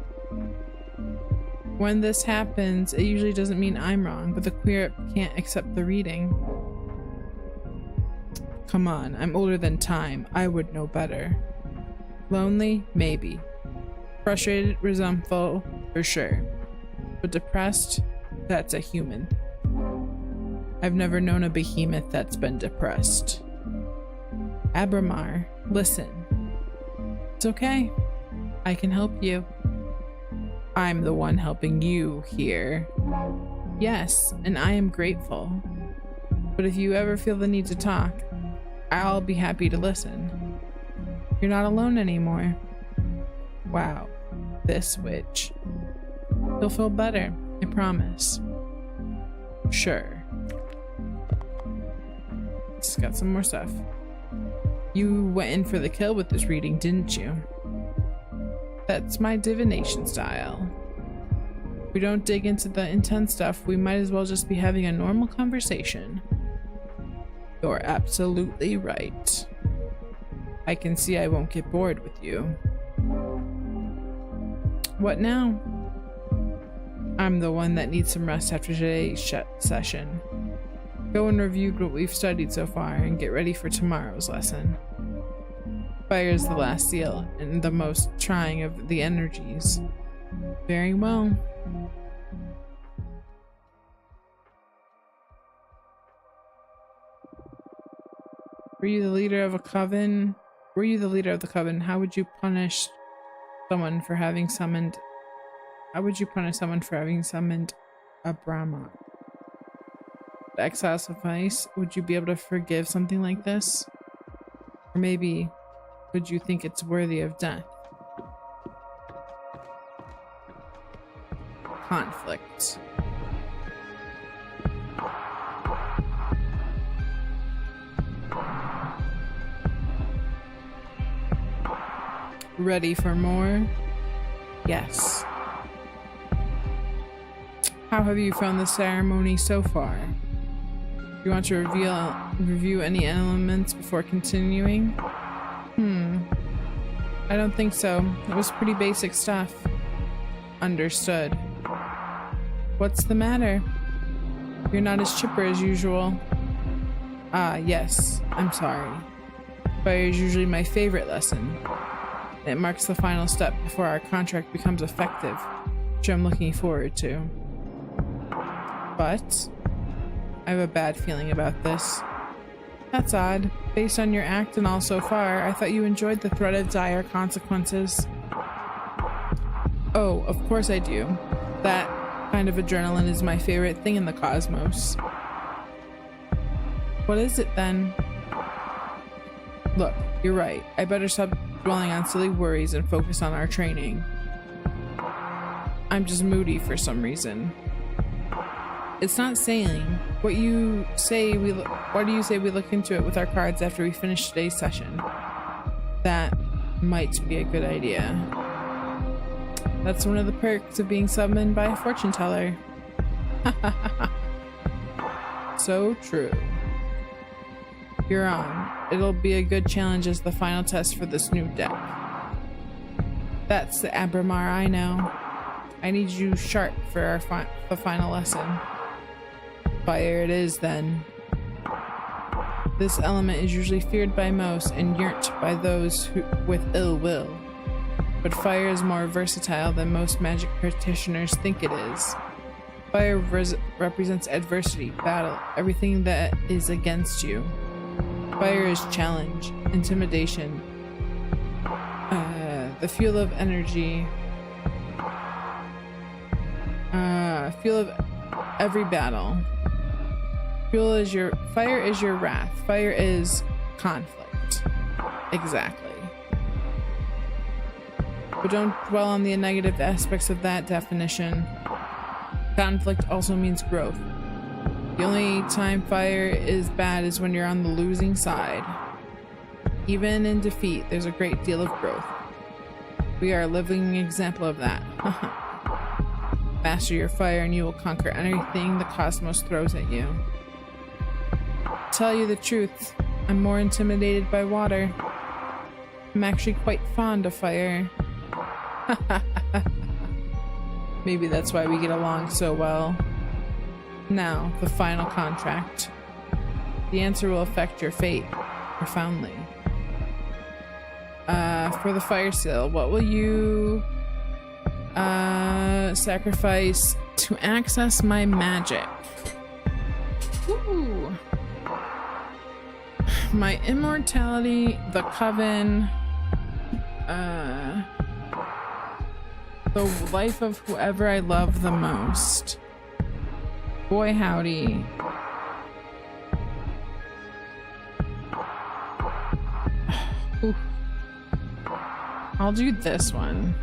When this happens, it usually doesn't mean I'm wrong, but the querent can't accept the reading. Come on, I'm older than time. I would know better. Lonely? Maybe. Frustrated, resentful, for sure. But depressed? That's a human. I've never known a behemoth that's been depressed. Abramar, listen. It's okay. I can help you. I'm the one helping you here. Yes, and I am grateful. But if you ever feel the need to talk, I'll be happy to listen. You're not alone anymore. Wow, this witch. You'll feel better, I promise. Sure. Just got some more stuff. You went in for the kill with this reading, didn't you? That's my divination style. If we don't dig into the intense stuff, we might as well just be having a normal conversation. You're absolutely right. I can see I won't get bored with you. What now? I'm the one that needs some rest after today's session. Go and review what we've studied so far and get ready for tomorrow's lesson. Fire is the last seal and the most trying of the energies. Very well. Were you the leader of a coven? How would you punish someone for having summoned? How would you punish someone for having summoned a Brahma? Would exile suffice? Would you be able to forgive something like this? Or maybe would you think it's worthy of death? Conflict. Ready for more? Yes. How have you found the ceremony so far? Do you want to review any elements before continuing? I don't think so. It was pretty basic stuff. Understood. What's the matter? You're not as chipper as usual. Ah, yes. I'm sorry. Fire is usually my favorite lesson. It marks the final step before our contract becomes effective, which I'm looking forward to. But I have a bad feeling about this. That's odd. Based on your act and all so far, I thought you enjoyed the threat of dire consequences. Oh, of course I do. That kind of adrenaline is my favorite thing in the cosmos. What is it then? Look, you're right. I better stop dwelling on silly worries and focus on our training. I'm just moody for some reason. It's not sailing. Why do you say we look into it with our cards after we finish today's session? That might be a good idea. That's one of the perks of being summoned by a fortune teller. So true. You're on. It'll be a good challenge as the final test for this new deck. That's the Abramar I know. I need you sharp for the final lesson. Fire it is then. This element is usually feared by most and yearned by those with ill will. But fire is more versatile than most magic practitioners think it is. Fire represents adversity, battle, everything that is against you. Fire is challenge, intimidation, the fuel of energy, fuel of every battle. Fire is your wrath. Fire is conflict. Exactly. But don't dwell on the negative aspects of that definition. Conflict also means growth. The only time fire is bad is when you're on the losing side. Even in defeat, there's a great deal of growth. We are a living example of that. Master your fire and you will conquer anything the cosmos throws at you. To tell you the truth, I'm more intimidated by water. I'm actually quite fond of fire. Maybe that's why we get along so well. Now, the final contract. The answer will affect your fate. profoundly. For the fire seal, what will you sacrifice to access my magic? Ooh. My immortality, the coven, the life of whoever I love the most. Boy howdy. Ooh. I'll do this one.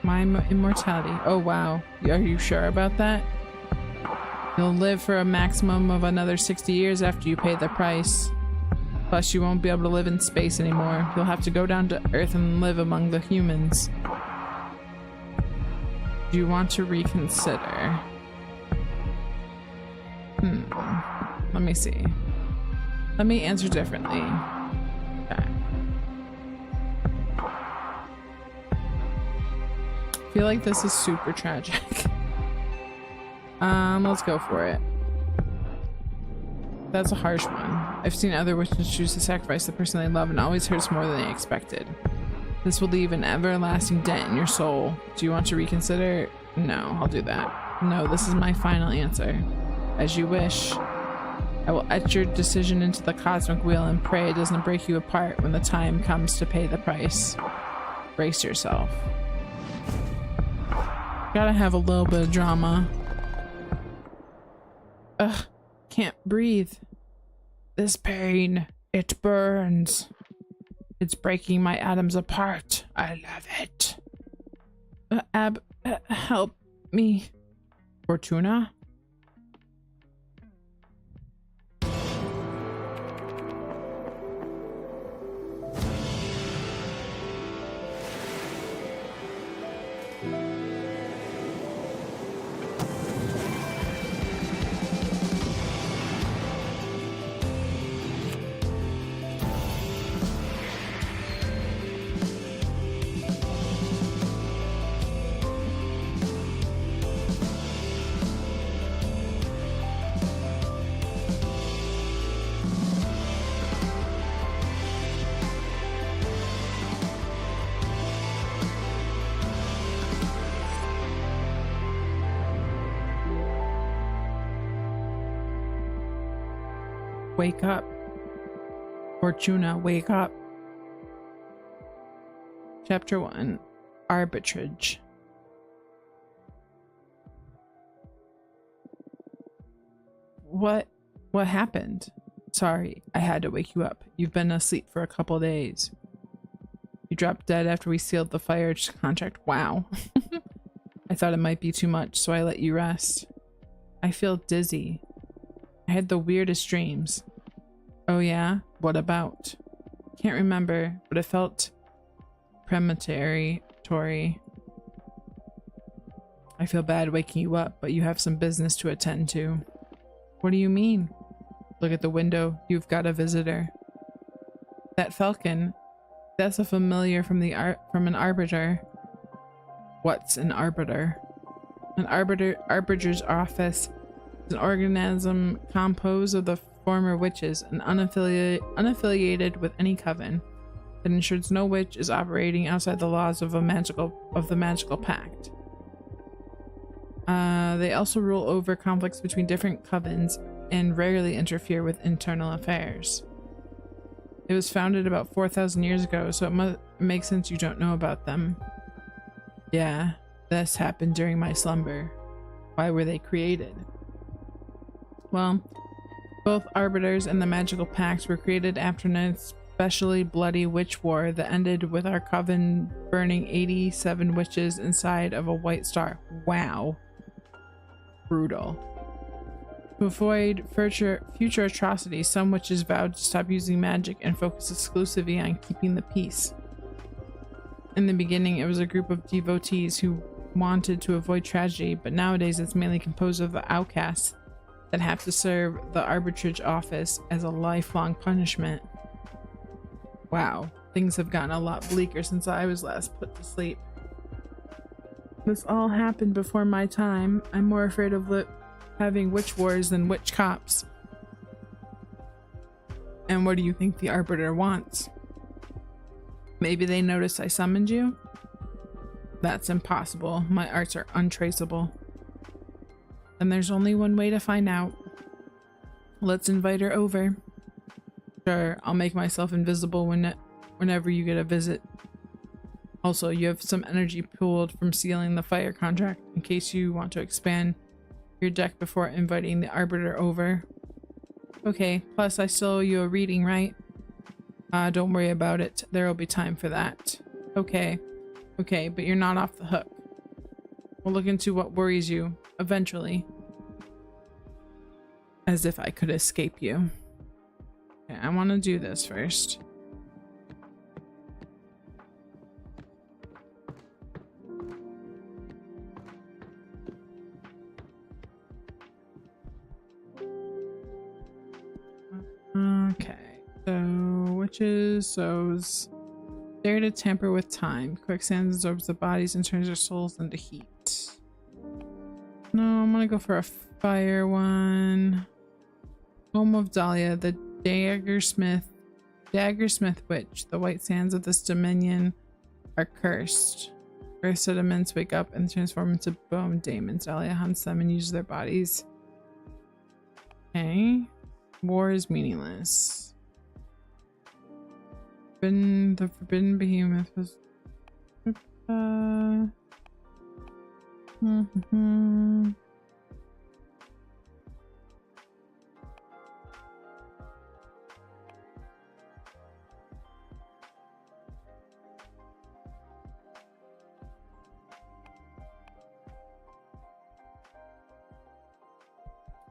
My immortality. Oh wow. Are you sure about that? You'll live for a maximum of another 60 years after you pay the price. Plus you won't be able to live in space anymore. You'll have to go down to Earth and live among the humans. Do you want to reconsider? Let me see. Let me answer differently. Okay. I feel like this is super tragic. Let's go for it. That's a harsh one. I've seen other witches choose to sacrifice the person they love and it always hurts more than they expected. This will leave an everlasting dent in your soul. Do you want to reconsider? No, I'll do that. No, this is my final answer. As you wish. I will etch your decision into the cosmic wheel and pray it doesn't break you apart when the time comes to pay the price. Brace yourself. Gotta have a little bit of drama. Ugh, can't breathe. This pain, it burns. It's breaking my atoms apart. I love it. Help me. Fortuna? Wake up. Fortuna, wake up. Chapter 1. Arbitrage. What happened? Sorry, I had to wake you up. You've been asleep for a couple days. You dropped dead after we sealed the fire contract. Wow. I thought it might be too much, so I let you rest. I feel dizzy. I had the weirdest dreams. Oh yeah? What about? Can't remember, but it felt premonitory. I feel bad waking you up, but you have some business to attend to. What do you mean? Look at the window. You've got a visitor. That falcon. That's a familiar from an arbiter. What's an arbiter? An arbiter's office is an organism composed of the former witches and unaffiliated with any coven that ensures no witch is operating outside the laws of the magical pact. They also rule over conflicts between different covens and rarely interfere with internal affairs. It was founded about 4,000 years ago, so it makes sense you don't know about them. Yeah, this happened during my slumber. Why were they created? Well, both Arbiters and the Magical Pact were created after an especially bloody witch war that ended with our coven burning 87 witches inside of a white star. Wow. Brutal. To avoid future atrocities, some witches vowed to stop using magic and focus exclusively on keeping the peace. In the beginning, it was a group of devotees who wanted to avoid tragedy, but nowadays it's mainly composed of the outcasts that have to serve the arbitrage office as a lifelong punishment. Wow, things have gotten a lot bleaker since I was last put to sleep. This all happened before my time. I'm more afraid of having witch wars than witch cops. And what do you think the Arbiter wants? Maybe they noticed I summoned you? That's impossible. My arts are untraceable. And there's only one way to find out. Let's invite her over. Sure, I'll make myself invisible whenever you get a visit. Also, you have some energy pooled from sealing the fire contract in case you want to expand your deck before inviting the Arbiter over. Okay, plus I still owe you a reading, right? Don't worry about it. There will be time for that. Okay, but you're not off the hook. We'll look into what worries you, eventually. As if I could escape you. Okay, I want to do this first. Okay, so witches, sows, dare to tamper with time. Quicksand absorbs the bodies and turns their souls into heat. No, I'm gonna go for a fire one. Home of Dahlia, the Daggersmith witch. The white sands of this dominion are cursed. Earth sediments wake up and transform into bone demons. Dahlia hunts them and uses their bodies. Okay. War is meaningless. The forbidden behemoth was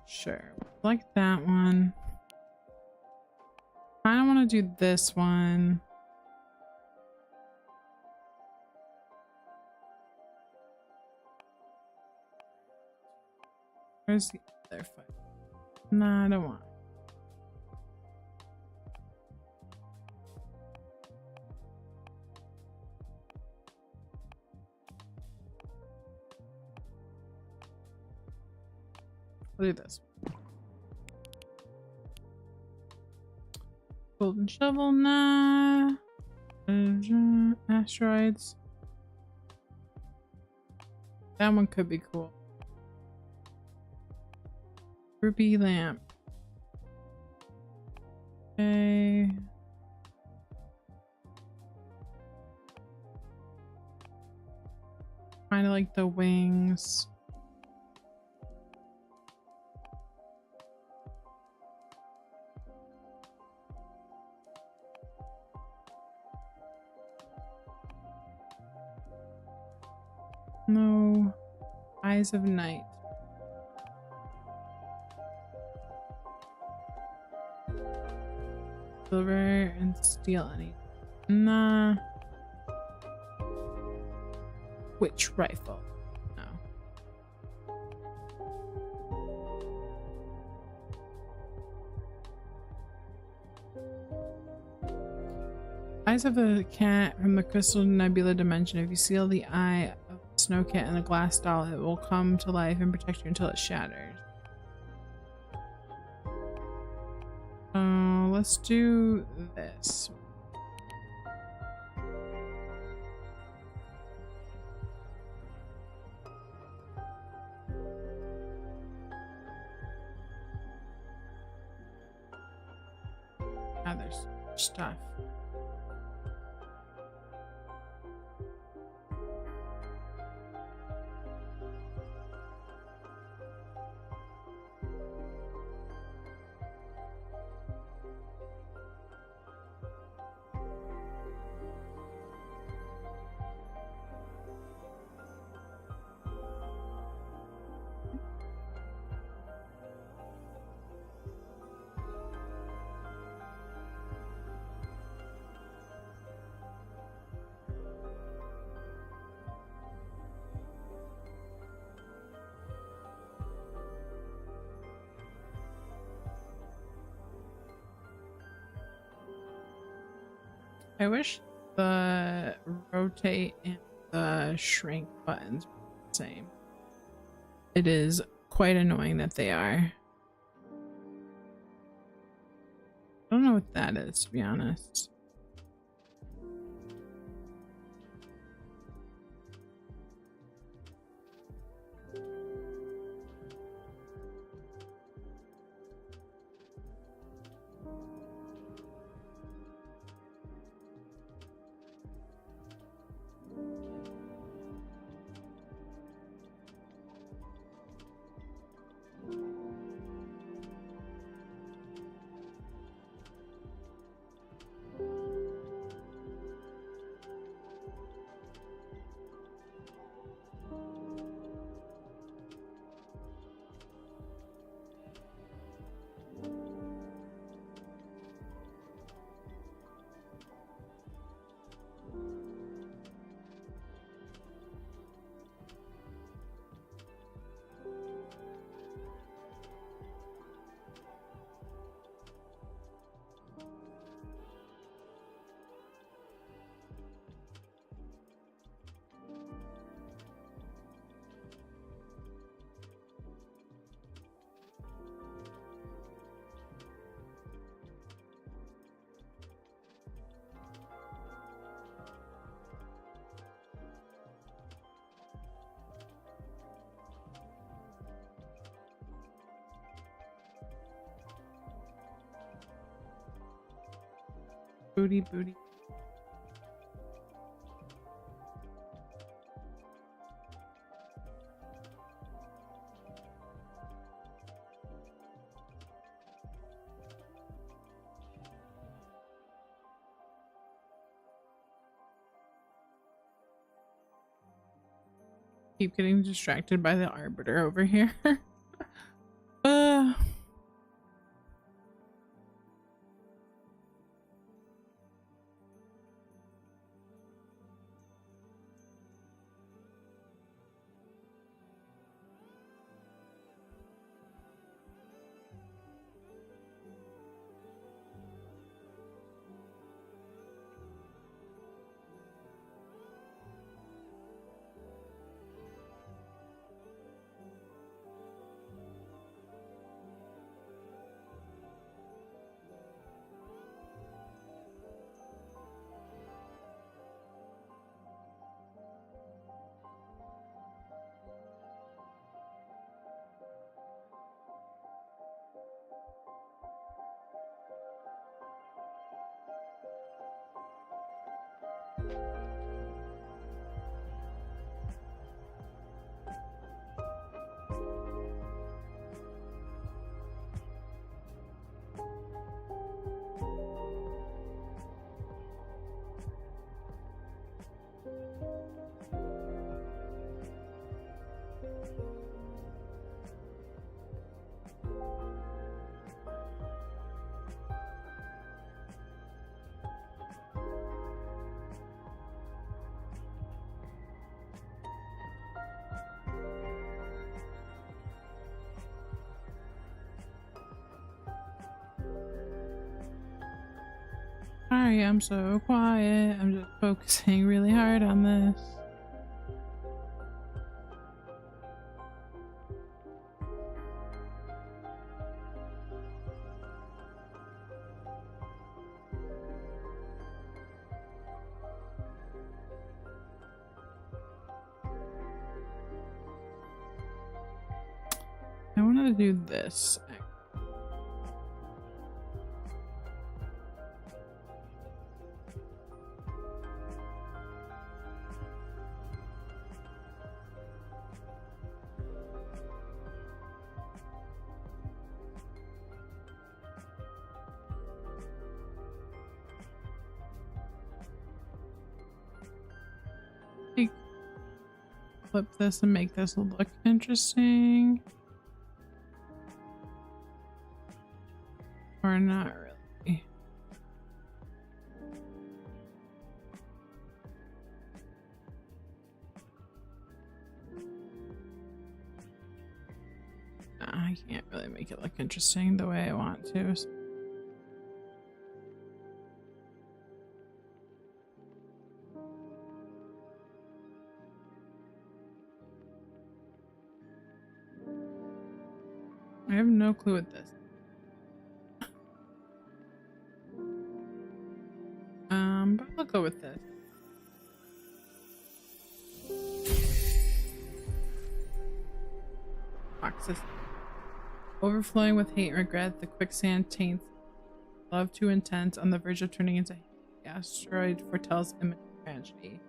Sure, like that one. I don't want to do this one. Where's the other fight? Nah, I don't want. I'll do this. Golden shovel, nah. Asteroids. That one could be cool. Ruby lamp. Okay. Kind of like the wings. No. Eyes of Night. Silver and steel any. Nah. Witch rifle. No. Eyes of a cat from the Crystal Nebula dimension. If you seal the eye of a snow cat in a glass doll, it will come to life and protect you until it shatters. Let's do this. Ah, there's stuff. I wish the rotate and the shrink buttons were the same. It is quite annoying that they are. I I don't know what that is, to be honest. Booty, booty. Keep getting distracted by the arbiter over here. uh Sorry, I'm so quiet. I'm just focusing really hard on this. I wanted to do this. Flip this and make this look interesting. Or not really. Nah, I can't really make it look interesting the way I want to. I have no clue what this. go with this. Boxes. Overflowing with hate and regret, the quicksand taints love too intense on the verge of turning into hate. The asteroid foretells imminent tragedy.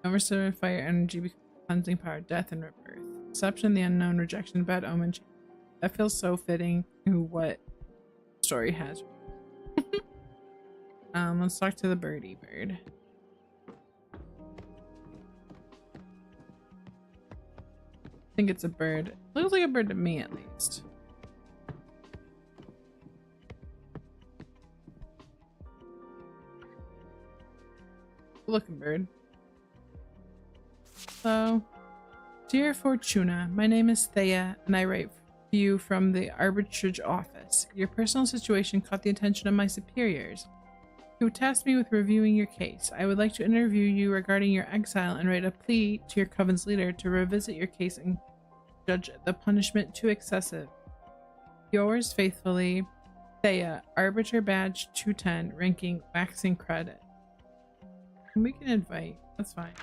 Overstirred fire energy becomes cleansing power, death and rebirth. Deception, the unknown, rejection, bad omen. That feels so fitting to what the story has. Let's talk to the birdie bird. I think it's a bird. Looks like a bird to me, at least. Looking bird. So, dear Fortuna, my name is Thea, and I write to you from the arbitrage office. Your personal situation caught the attention of my superiors, who tasked me with reviewing your case. I would like to interview you regarding your exile and write a plea to your coven's leader to revisit your case and judge the punishment too excessive. Yours faithfully, Thea, Arbiter Badge 210, ranking waxing credit. We can invite, that's fine.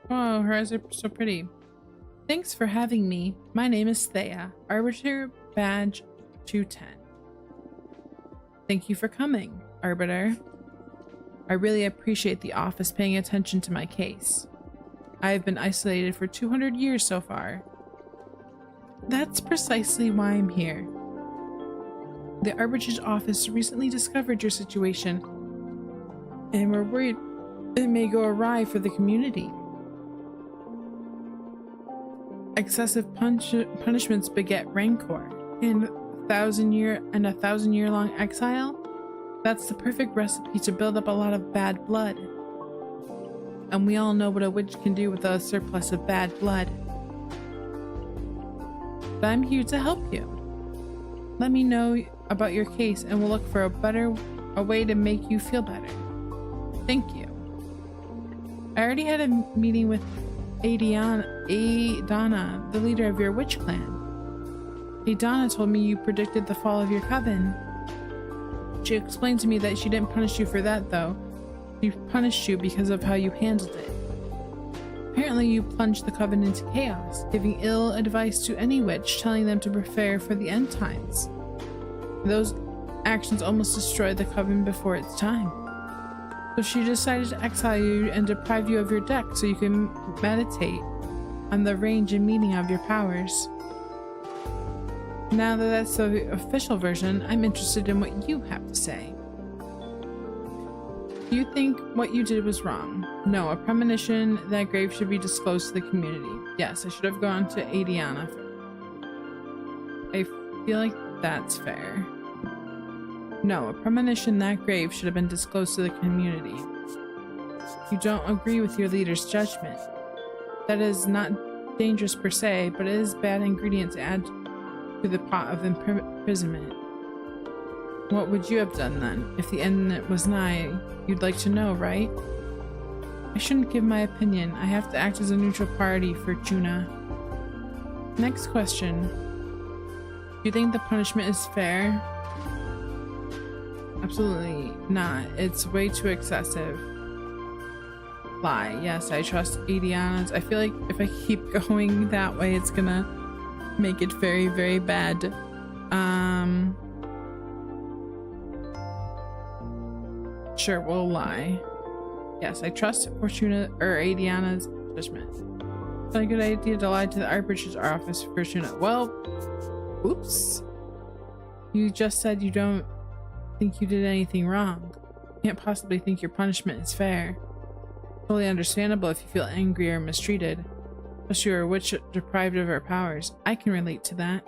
Oh, her eyes are so pretty. Thanks for having me. My name is Thea, Arbiter Badge 210. Thank you for coming, Arbiter. I really appreciate the office paying attention to my case. I have been isolated for 200 years so far. That's precisely why I'm here. The Arbitrage office recently discovered your situation, and we're worried it may go awry for the community. Excessive punishments beget rancor, and a thousand-year-long exile? That's the perfect recipe to build up a lot of bad blood. And we all know what a witch can do with a surplus of bad blood. But I'm here to help you. Let me know about your case and we'll look for a way to make you feel better. Thank you. I already had a meeting with Adana, the leader of your witch clan. Adana told me you predicted the fall of your coven. She explained to me that she didn't punish you for that though. She punished you because of how you handled it. Apparently you plunged the coven into chaos, giving ill advice to any witch, telling them to prepare for the end times. Those actions almost destroyed the coven before its time. So she decided to exile you and deprive you of your deck so you can meditate on the range and meaning of your powers. Now that that's the official version, I'm interested in what you have to say. Do you think what you did was wrong? No, a premonition that grave should be disclosed to the community. Yes, I should have gone to Adiana. I feel like that's fair. No, a premonition that grave should have been disclosed to the community. You don't agree with your leader's judgment. That is not dangerous per se, but it is a bad ingredient to add to the pot of imprisonment. What would you have done then? If the end was nigh, you'd like to know, right? I shouldn't give my opinion. I have to act as a neutral party for Juna. Next question. Do you think the punishment is fair? Absolutely not. It's way too excessive. Lie. Yes, I trust Adiana's. I feel like if I keep going that way, it's gonna make it very, very bad. Sure, we'll lie. Yes, I trust Fortuna or Adiana's judgment. It's not a good idea to lie to the Arbitrage's office, Fortuna. Well, oops. You just said you don't think you did anything wrong. You can't possibly think your punishment is fair. Totally understandable if you feel angry or mistreated. Especially you're a witch deprived of her powers. I can relate to that.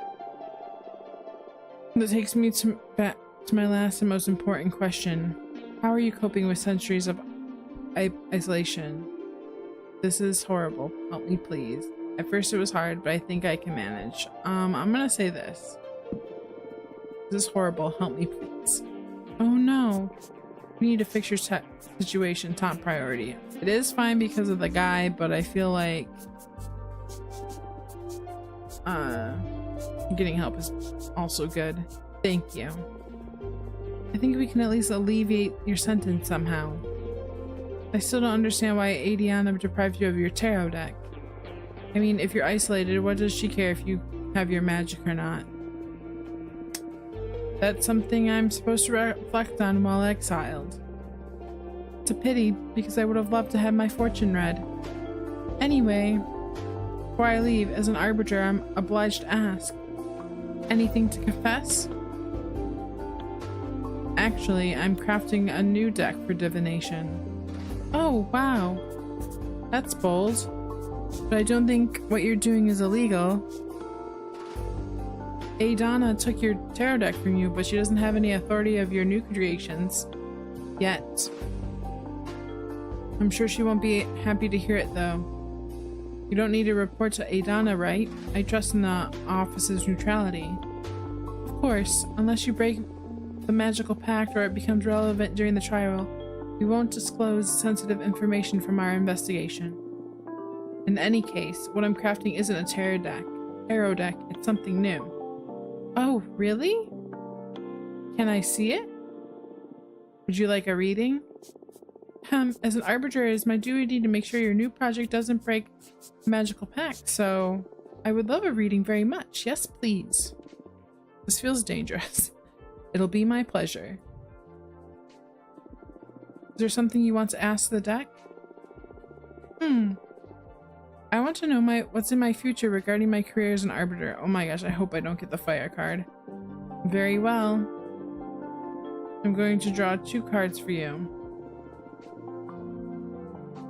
That takes me back to my last and most important question. How are you coping with centuries of isolation? This is horrible. Help me, please. At first it was hard, but I think I can manage. I'm gonna say this. This is horrible. Help me, please. Oh no. We need to fix your situation. Top priority. It is fine because of the guy, but I feel like Getting help is also good. Thank you. I think we can at least alleviate your sentence somehow. I still don't understand why Adiana deprived you of your tarot deck. I mean, if you're isolated, what does she care if you have your magic or not? That's something I'm supposed to reflect on while exiled. It's a pity, because I would have loved to have my fortune read. Anyway, before I leave, as an arbiter, I'm obliged to ask. Anything to confess? Actually, I'm crafting a new deck for divination. Oh, wow. That's bold. But I don't think what you're doing is illegal. Adana took your tarot deck from you, but she doesn't have any authority of your new creations. Yet. I'm sure she won't be happy to hear it, though. You don't need to report to Adana, right? I trust in the office's neutrality. Of course, unless you break the magical pact or it becomes relevant during the trial, we won't disclose sensitive information from our investigation. In any case, what I'm crafting isn't a tarot deck, it's something new. Oh, really? Can I see it? Would you like a reading? As an arbiter, it is my duty to make sure your new project doesn't break the magical pact, so I would love a reading very much. Yes, please. This feels dangerous. It'll be my pleasure. Is there something you want to ask the deck? I want to know what's in my future regarding my career as an arbiter. Oh my gosh, I hope I don't get the fire card. Very well. I'm going to draw 2 cards for you.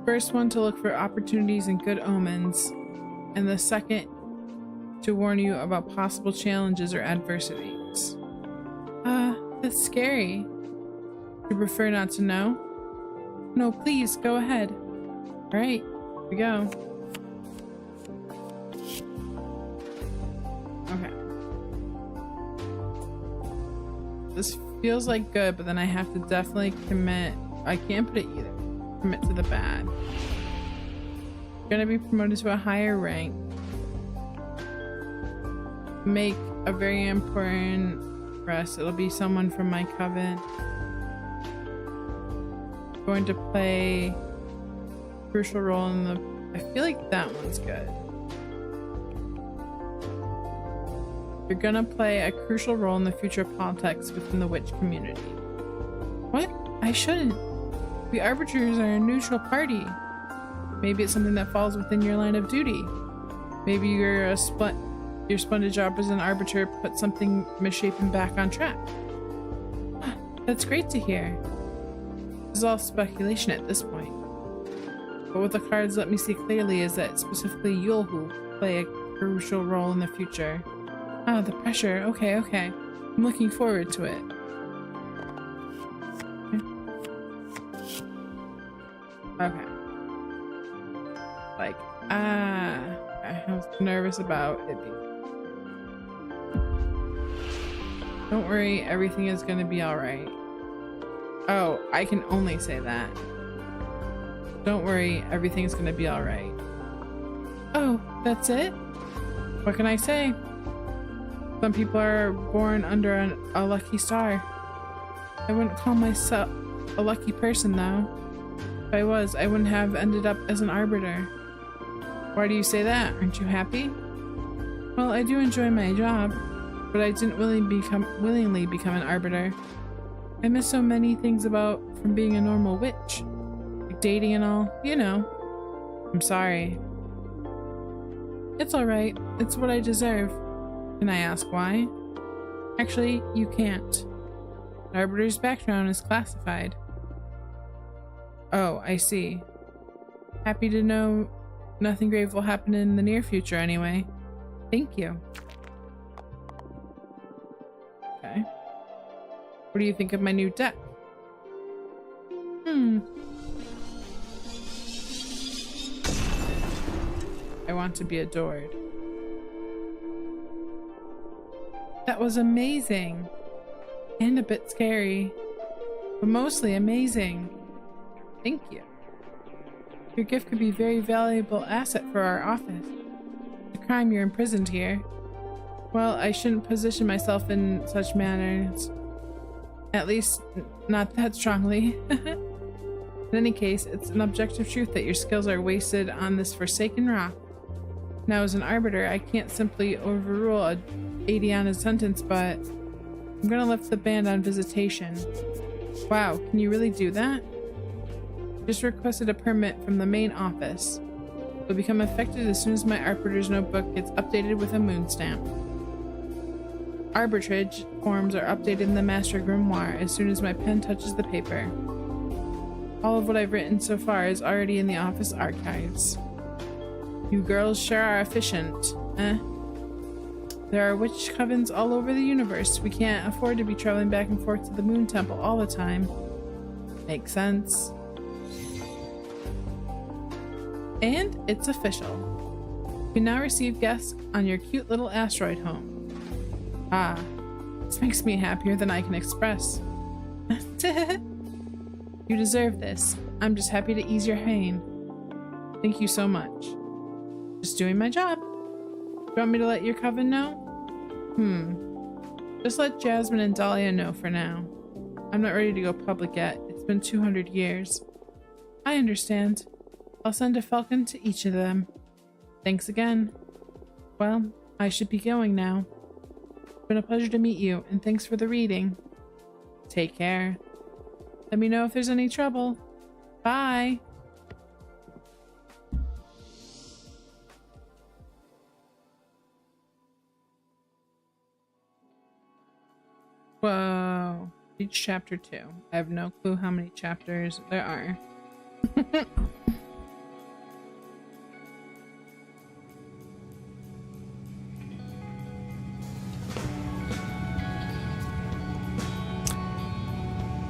First one to look for opportunities and good omens, and the second to warn you about possible challenges or adversities. That's scary. You prefer not to know? No, please, go ahead. Alright, here we go. Okay. This feels like good, but then I have to definitely commit. I can't put it either. Commit to the bad. Gonna be promoted to a higher rank. Make a very important rest. It'll be someone from my coven. Going to play a crucial role in the... I feel like that one's good. You're gonna play a crucial role in the future of politics within the witch community. What? I shouldn't. We arbiters are a neutral party. Maybe it's something that falls within your line of duty. Maybe your splendid job as an arbiter put something misshapen back on track. That's great to hear. This is all speculation at this point. But what the cards let me see clearly is that specifically you'll play a crucial role in the future. Ah, the pressure. Okay. I'm looking forward to it. Okay. Like, I was nervous about it being... Don't worry, everything is gonna be alright. Oh, I can only say that. Don't worry, everything's gonna be alright. Oh, that's it? What can I say? Some people are born under a lucky star. I wouldn't call myself a lucky person, though. If I was, I wouldn't have ended up as an arbiter. Why do you say that? Aren't you happy? Well, I do enjoy my job, but I didn't willingly become an arbiter. I miss so many things from being a normal witch. Like dating and all, you know. I'm sorry. It's alright. It's what I deserve. Can I ask why? Actually, you can't. An arbiter's background is classified. Oh, I see. Happy to know nothing grave will happen in the near future anyway. Thank you. Okay. What do you think of my new deck? I want to be adored. That was amazing. And a bit scary. But mostly amazing. Thank you. Your gift could be a very valuable asset for our office. It's a crime you're imprisoned here. Well, I shouldn't position myself in such manners. At least, not that strongly. In any case, it's an objective truth that your skills are wasted on this forsaken rock. Now, as an arbiter, I can't simply overrule a Adiana's sentence, but I'm gonna lift the ban on visitation. Wow, can you really do that? Just requested a permit from the main office. It'll become effective as soon as my arbiter's notebook gets updated with a moon stamp. Arbitrage forms are updated in the master grimoire as soon as my pen touches the paper. All of what I've written so far is already in the office archives. You girls sure are efficient, eh? There are witch covens all over the universe. We can't afford to be traveling back and forth to the moon temple all the time. Makes sense. And it's official. You can now receive guests on your cute little asteroid home. Ah, this makes me happier than I can express. You deserve this. I'm just happy to ease your pain. Thank you so much. Just doing my job. Do you want me to let your coven know? Just let Jasmine and Dahlia know for now. I'm not ready to go public yet. It's been 200 years. I understand. I'll send a falcon to each of them. Thanks again. Well, I should be going now. It's been a pleasure to meet you, and thanks for the reading. Take care. Let me know if there's any trouble. Bye. Whoa. Reach chapter 2. I have no clue how many chapters there are.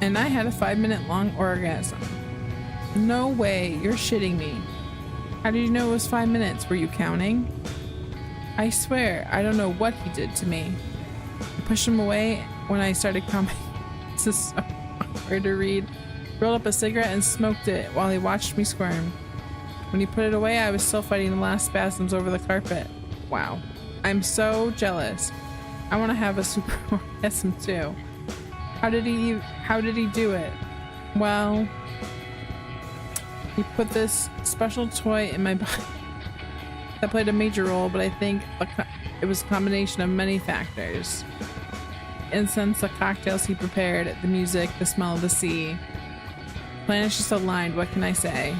And I had a 5-minute long orgasm. No way, you're shitting me. How did you know it was 5 minutes? Were you counting? I swear, I don't know what he did to me. I pushed him away when I started coming. This is so hard to read. Rolled up a cigarette and smoked it while he watched me squirm. When he put it away, I was still fighting the last spasms over the carpet. Wow. I'm so jealous. I want to have a super orgasm too. How did he do it? Well, he put this special toy in my body that played a major role, but I think it was a combination of many factors. Incense, the cocktails he prepared, the music, the smell of the sea. Planets just aligned, what can I say?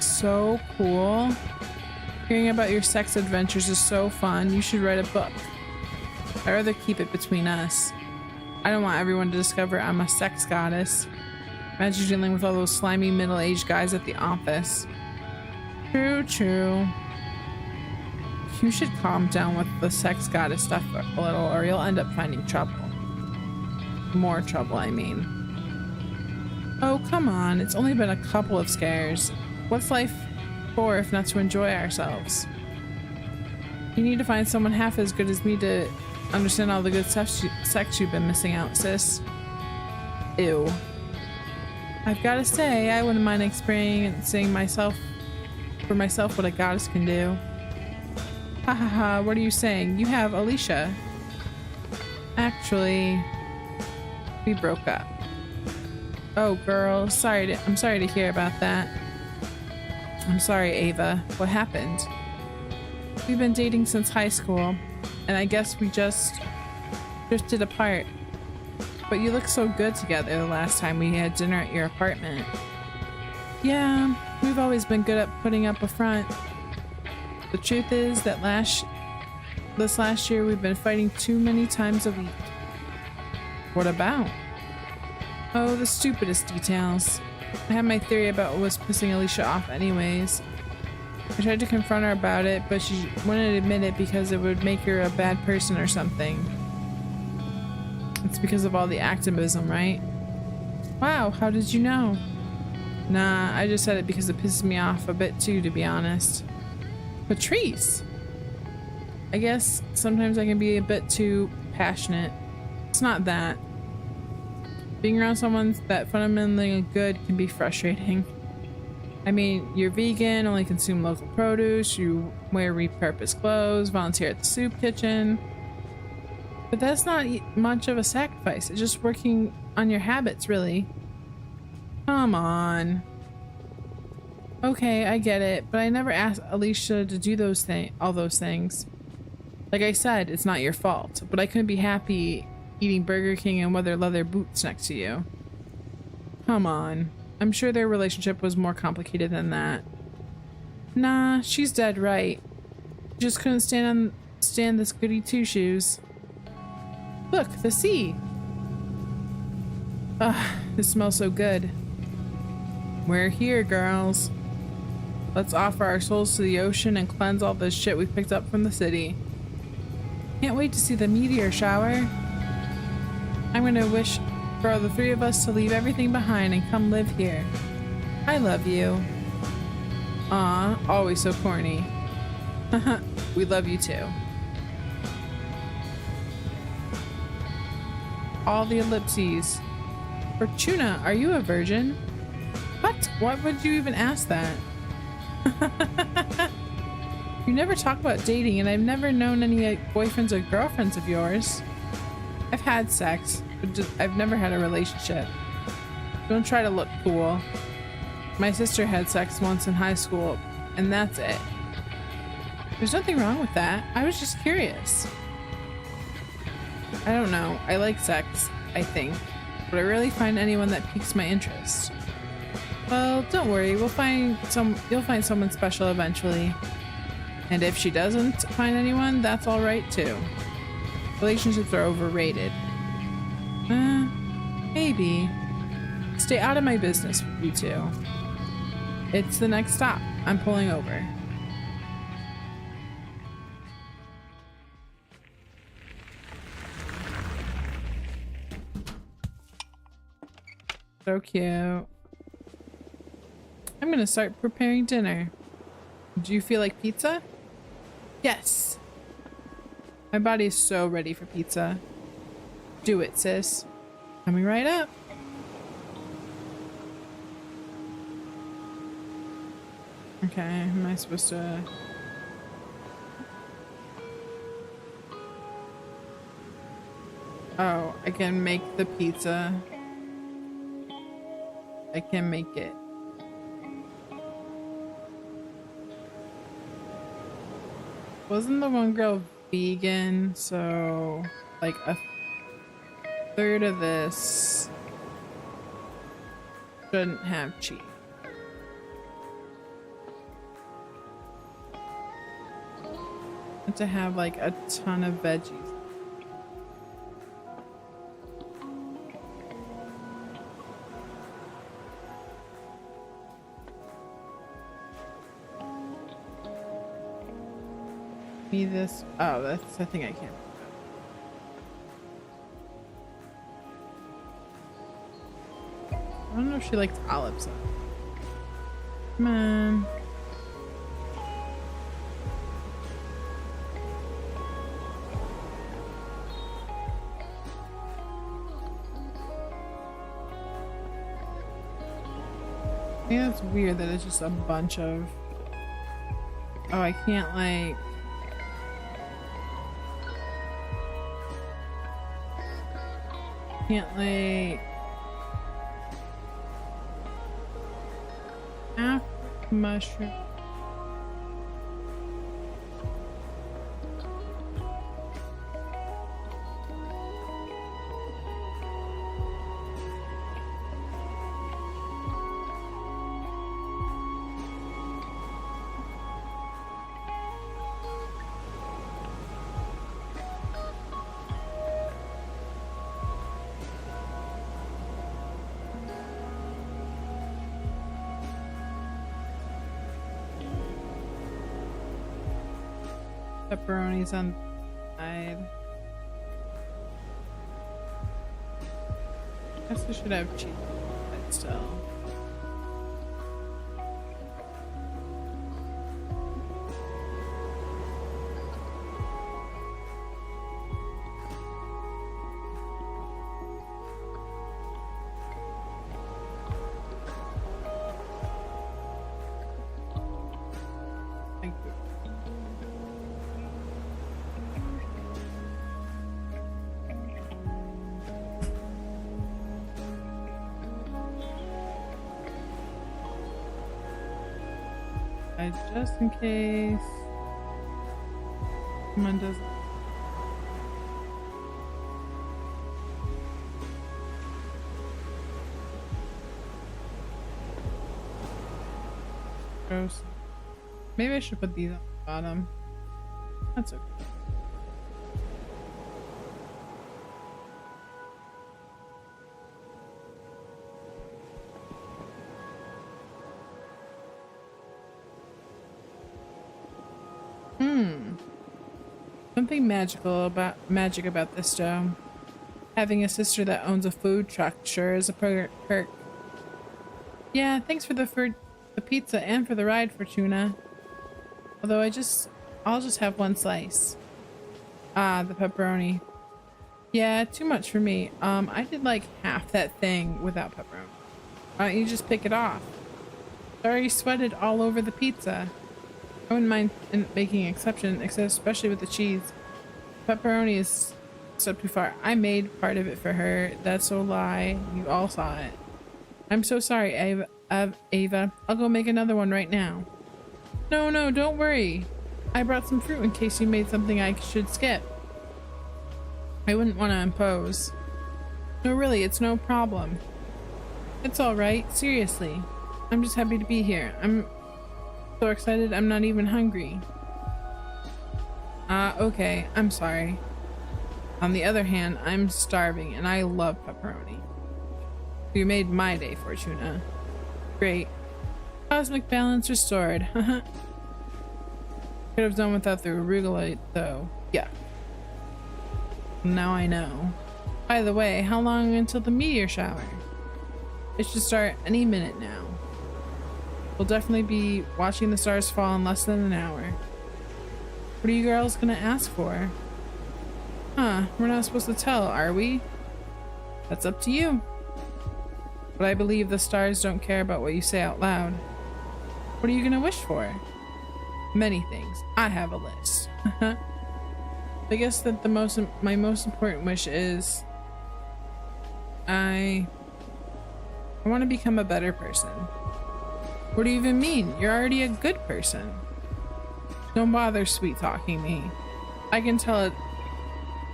So cool. Hearing about your sex adventures is so fun. You should write a book. I'd rather keep it between us. I don't want everyone to discover I'm a sex goddess. Imagine dealing with all those slimy middle-aged guys at the office. True, true. You should calm down with the sex goddess stuff a little, or you'll end up finding trouble. More trouble, I mean. Oh, come on. It's only been a couple of scares. What's life for if not to enjoy ourselves? You need to find someone half as good as me to understand all the good sex you've been missing out, sis. Ew. I've got to say, I wouldn't mind experiencing for myself what a goddess can do. Ha ha ha, what are you saying? You have Alicia. Actually, we broke up. Oh girl, I'm sorry to hear about that. I'm sorry, Ava. What happened? We've been dating since high school, and I guess we just drifted apart. But you looked so good together the last time we had dinner at your apartment. Yeah, we've always been good at putting up a front. The truth is that this last year we've been fighting too many times a week. What about? Oh, the stupidest details. I had my theory about what was pissing Alicia off anyways. I tried to confront her about it, but she wouldn't admit it because it would make her a bad person or something. It's because of all the activism, right? Wow, how did you know? Nah, I just said it because it pisses me off a bit too, to be honest. Patrice! I guess sometimes I can be a bit too passionate. It's not that. Being around someone that fundamentally good can be frustrating. I mean, you're vegan, only consume local produce, you wear repurposed clothes, volunteer at the soup kitchen. But that's not much of a sacrifice. It's just working on your habits, really. Come on. Okay, I get it, but I never asked Alicia to do all those things. Like I said, it's not your fault, but I couldn't be happy eating Burger King and weather leather boots next to you. Come on. I'm sure their relationship was more complicated than that. Nah, she's dead right. Just couldn't stand this goody two-shoes. Look, the sea. Ugh, it smells so good. We're here, girls. Let's offer our souls to the ocean and cleanse all this shit we picked up from the city. Can't wait to see the meteor shower. I'm gonna wish for the three of us to leave everything behind and come live here. I love you. Aw, always so corny. We love you too. All the ellipses. Fortuna, are you a virgin? What? Why would you even ask that? You never talk about dating, and I've never known any boyfriends or girlfriends of yours. I've had sex, but I've never had a relationship. Don't try to look cool. My sister had sex once in high school, and that's it. There's nothing wrong with that. I was just curious. I don't know. I like sex, I think, but I rarely find anyone that piques my interest. Well, don't worry. You'll find someone special eventually. And if she doesn't find anyone, that's all right too. Relationships are overrated. Maybe. Stay out of my business, you two. It's the next stop. I'm pulling over. So cute. I'm gonna start preparing dinner. Do you feel like pizza? Yes. My body is so ready for pizza. Do it, sis. Coming right up. Okay, am I supposed to... Oh, I can make the pizza. I can make it. Wasn't the one girl vegan? So, like a third of this shouldn't have cheese. To have like a ton of veggies. Me this. Oh, that's a thing I can't. I don't know if she likes olives. Come on. Yeah, it's weird that it's just a bunch of... Oh, I can't like... Can't like... African mushroom. Pepperonis on the side. I guess we should have cheese but still. outside just in case someone doesn't. Gross. Maybe I should put these on the bottom. That's okay. Something magic about this dough. Having a sister that owns a food truck sure is a perk. Yeah, thanks for the pizza and for the ride, Fortuna. Although I'll just have one slice. Ah, the pepperoni. Yeah, too much for me. I did like half that thing without pepperoni. Why don't you just pick it off? Sorry, you sweated all over the pizza. I wouldn't mind making an exception, especially with the cheese. Pepperoni is a step too far. I made part of it for her. That's a lie. You all saw it. I'm so sorry, Ava. I'll go make another one right now. No, don't worry. I brought some fruit in case you made something I should skip. I wouldn't want to impose. No, really, it's no problem. It's all right. Seriously. I'm just happy to be here. I'm so excited I'm not even hungry. Okay, I'm sorry. On the other hand, I'm starving and I love pepperoni. You made my day, Fortuna. Great. Cosmic balance restored. Could have done without the arugula though. Yeah. Now I know. By the way, how long until the meteor shower? It should start any minute now. We'll definitely be watching the stars fall in less than an hour. What are you girls gonna ask for? Huh, we're not supposed to tell, are we? That's up to you. But I believe the stars don't care about what you say out loud. What are you gonna wish for? Many things. I have a list. I guess that my most important wish is I want to become a better person. What do you even mean? You're already a good person. Don't bother sweet talking me. I can tell it.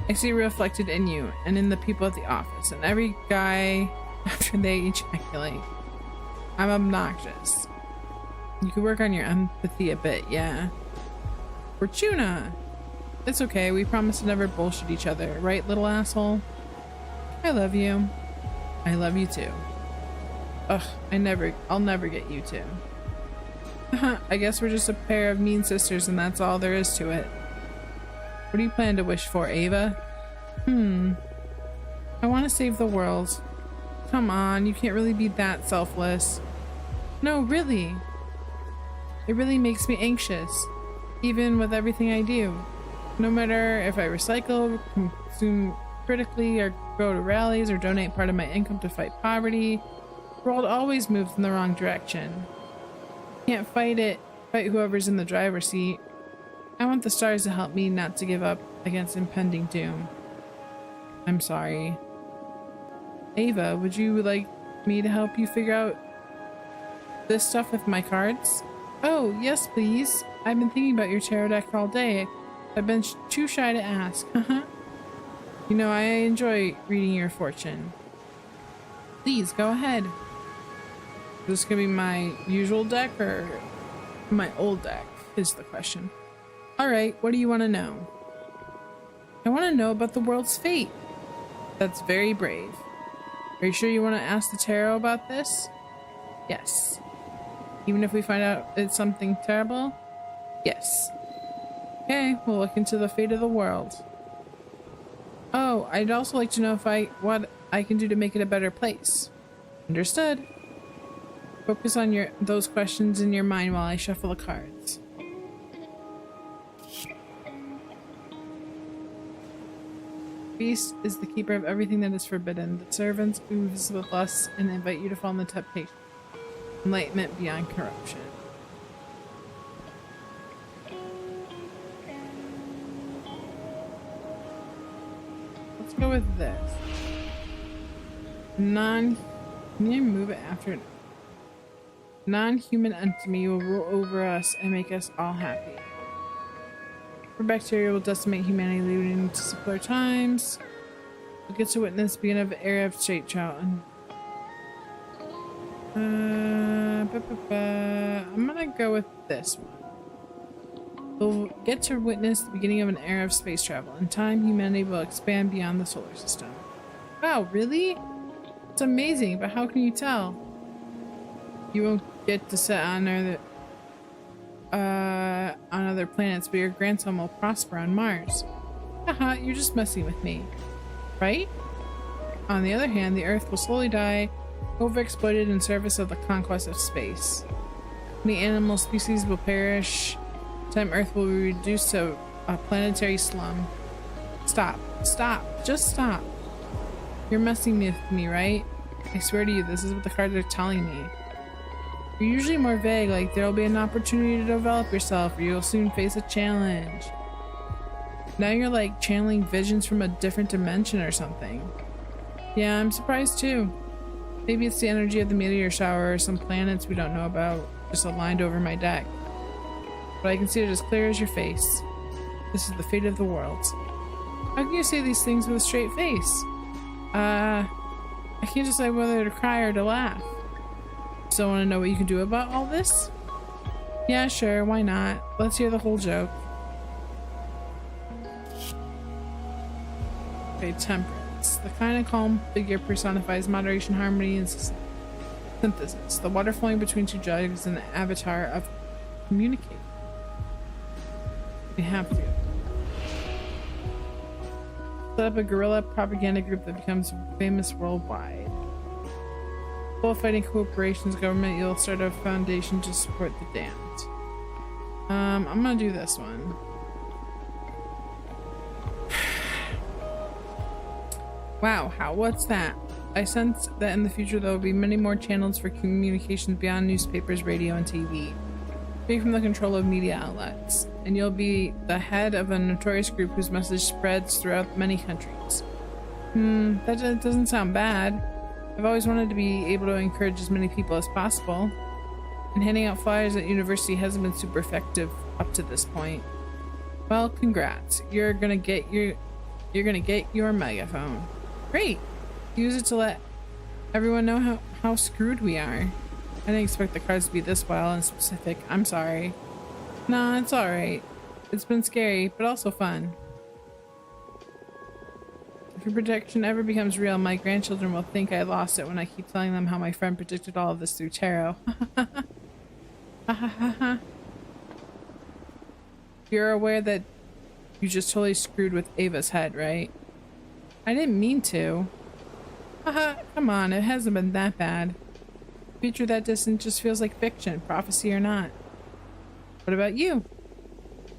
I see it reflected in you and in the people at the office and every guy after they ejaculate. I'm obnoxious. You could work on your empathy a bit, yeah. Fortuna! It's okay, we promise to never bullshit each other, right, little asshole? I love you. I love you too. Ugh, I'll never get you two. I guess we're just a pair of mean sisters and that's all there is to it. What do you plan to wish for, Ava? I want to save the world. Come on, you can't really be that selfless. No, really. It really makes me anxious, even with everything I do. No matter if I recycle, consume critically, or go to rallies, or donate part of my income to fight poverty, the world always moves in the wrong direction. Can't fight whoever's in the driver's seat. I want the stars to help me not to give up against impending doom. I'm sorry. Ava, would you like me to help you figure out this stuff with my cards? Oh, yes, please. I've been thinking about your tarot deck all day. I've been too shy to ask. You know, I enjoy reading your fortune. Please, go ahead. Is this gonna be my usual deck or my old deck is the question. Alright, what do you want to know? I want to know about the world's fate. That's very brave. Are you sure you want to ask the tarot about this? Yes. Even if we find out it's something terrible? Yes. Okay, we'll look into the fate of the world. Oh, I'd also like to know what I can do to make it a better place. Understood. Focus on those questions in your mind while I shuffle the cards. Beast is the keeper of everything that is forbidden. The servants ooze with lust and invite you to fall into temptation. Enlightenment beyond corruption. Let's go with this. Can you move it after? Non-human entity will rule over us and make us all happy. For bacteria will decimate humanity, leading to simpler times. We'll get to witness the beginning of an era of straight trout. I'm gonna go with this one. We'll get to witness the beginning of an era of space travel. In time, humanity will expand beyond the solar system. Wow, really? It's amazing, but how can you tell? You won't get to set on other planets, but your grandson will prosper on Mars. Haha, you're just messing with me, right? On the other hand, the Earth will slowly die, overexploited in service of the conquest of space. Many animal species will perish. Time Earth will be reduced to a planetary slum. Stop. Stop. Just stop. You're messing with me, right? I swear to you, this is what the cards are telling me. You're usually more vague, like there'll be an opportunity to develop yourself, or you'll soon face a challenge. Now you're like channeling visions from a different dimension or something. Yeah, I'm surprised too. Maybe it's the energy of the meteor shower or some planets we don't know about just aligned over my deck. But I can see it as clear as your face. This is the fate of the world. How can you say these things with a straight face? I can't decide whether to cry or to laugh. Still want to know what you can do about all this? Yeah, sure, why not? Let's hear the whole joke. Okay, temperance. The kind of calm figure personifies moderation, harmony, and synthesis. The water flowing between two jugs and the avatar of communicate. We have to. Set up a guerrilla propaganda group that becomes famous worldwide. While fighting corporations, government, you'll start a foundation to support the damned. I'm gonna do this one. Wow, what's that? I sense that in the future there will be many more channels for communications beyond newspapers, radio, and TV. Free from the control of media outlets. And you'll be the head of a notorious group whose message spreads throughout many countries. That doesn't sound bad. I've always wanted to be able to encourage as many people as possible. And handing out flyers at university hasn't been super effective up to this point. Well, congrats. You're gonna get your megaphone. Great! Use it to let everyone know how screwed we are. I didn't expect the cards to be this wild and specific. I'm sorry. Nah, it's alright. It's been scary, but also fun. If your prediction ever becomes real, my grandchildren will think I lost it when I keep telling them how my friend predicted all of this through tarot. You're aware that you just totally screwed with Ava's head, right? I didn't mean to. Haha, come on, it hasn't been that bad. A future that distant just feels like fiction, prophecy or not. What about you?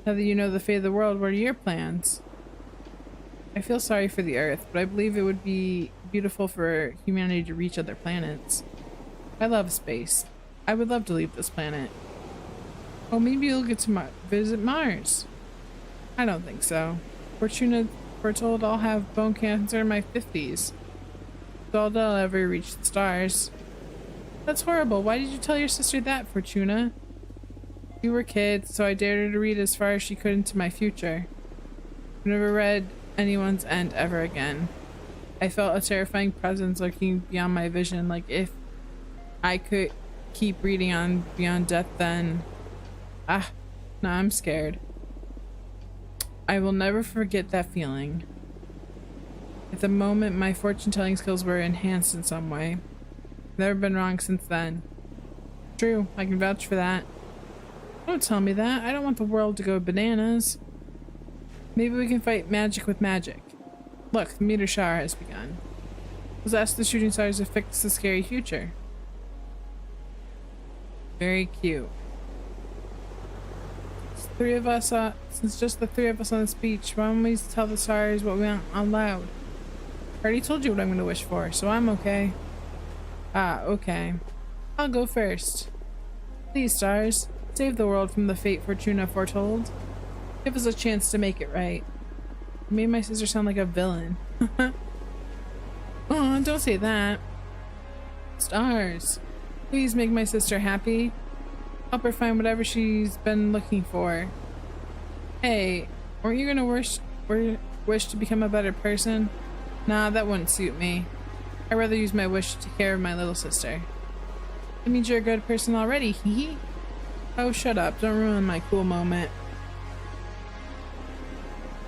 Now that you know the fate of the world, what are your plans? I feel sorry for the Earth, but I believe it would be beautiful for humanity to reach other planets. I love space. I would love to leave this planet. Oh, maybe you'll get to visit Mars. I don't think so. Fortuna foretold I'll have bone cancer in my 50s. So I'll ever reach the stars. That's horrible. Why did you tell your sister that, Fortuna? We were kids, so I dared her to read as far as she could into my future. I've never read anyone's end ever again. I felt a terrifying presence lurking beyond my vision, like if I could keep reading on beyond death then... Ah, no, I'm scared. I will never forget that feeling. At the moment, my fortune-telling skills were enhanced in some way. Never been wrong since then. True, I can vouch for that. Don't tell me that. I don't want the world to go bananas. Maybe we can fight magic with magic. Look, the meteor shower has begun. Let's ask the shooting stars to fix the scary future. Very cute. Since just the three of us on this beach, why don't we tell the stars what we want out loud? I already told you what I'm gonna wish for, so I'm okay. Ah, okay. I'll go first. Please, stars, save the world from the fate Fortuna foretold. Give us a chance to make it right. You made my sister sound like a villain. Oh, don't say that. Stars, Please make my sister happy. Help her find whatever she's been looking for. Hey, weren't you gonna wish to become a better person? Nah, that wouldn't suit me. I'd rather use my wish to take care of my little sister. That means you're a good person already, hee. Oh, shut up. Don't ruin my cool moment.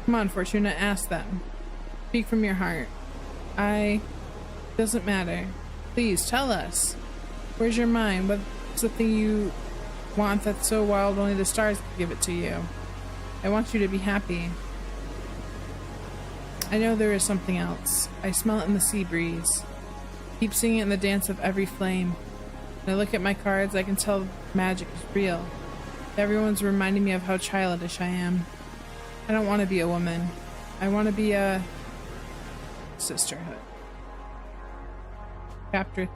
Come on, Fortuna, ask them. Speak from your heart. Doesn't matter. Please, tell us. Where's your mind? What's the thing you want that's so wild only the stars can give it to you? I want you to be happy. I know there is something else. I smell it in the sea breeze. Keep singing it in the dance of every flame. When I look at my cards, I can tell magic is real. Everyone's reminding me of how childish I am. I don't want to be a woman. I want to be a sisterhood. Chapter 3.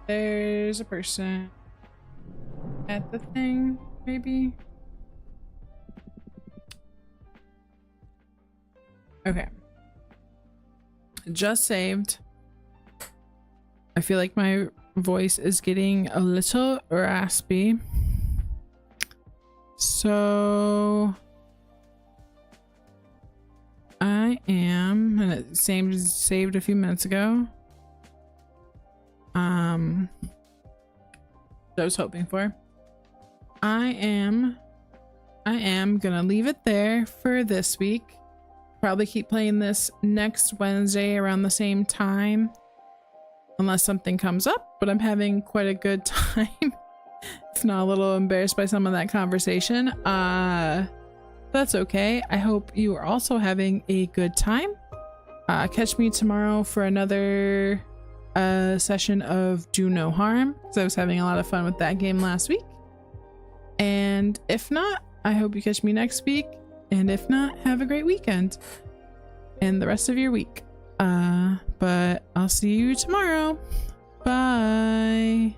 There's a person at the thing, maybe? Okay. Just saved. I feel like my voice is getting a little raspy. So I am, and it saved a few minutes ago. I was hoping for. I am gonna leave it there for this week. Probably keep playing this next Wednesday around the same time, unless something comes up, but I'm having quite a good time. If not a little embarrassed by some of that conversation. That's okay. I hope you are also having a good time. Catch me tomorrow for another session of Do No Harm, because I was having a lot of fun with that game last week. And if not, I hope you catch me next week. And if not, have a great weekend and the rest of your week. But I'll see you tomorrow. Bye.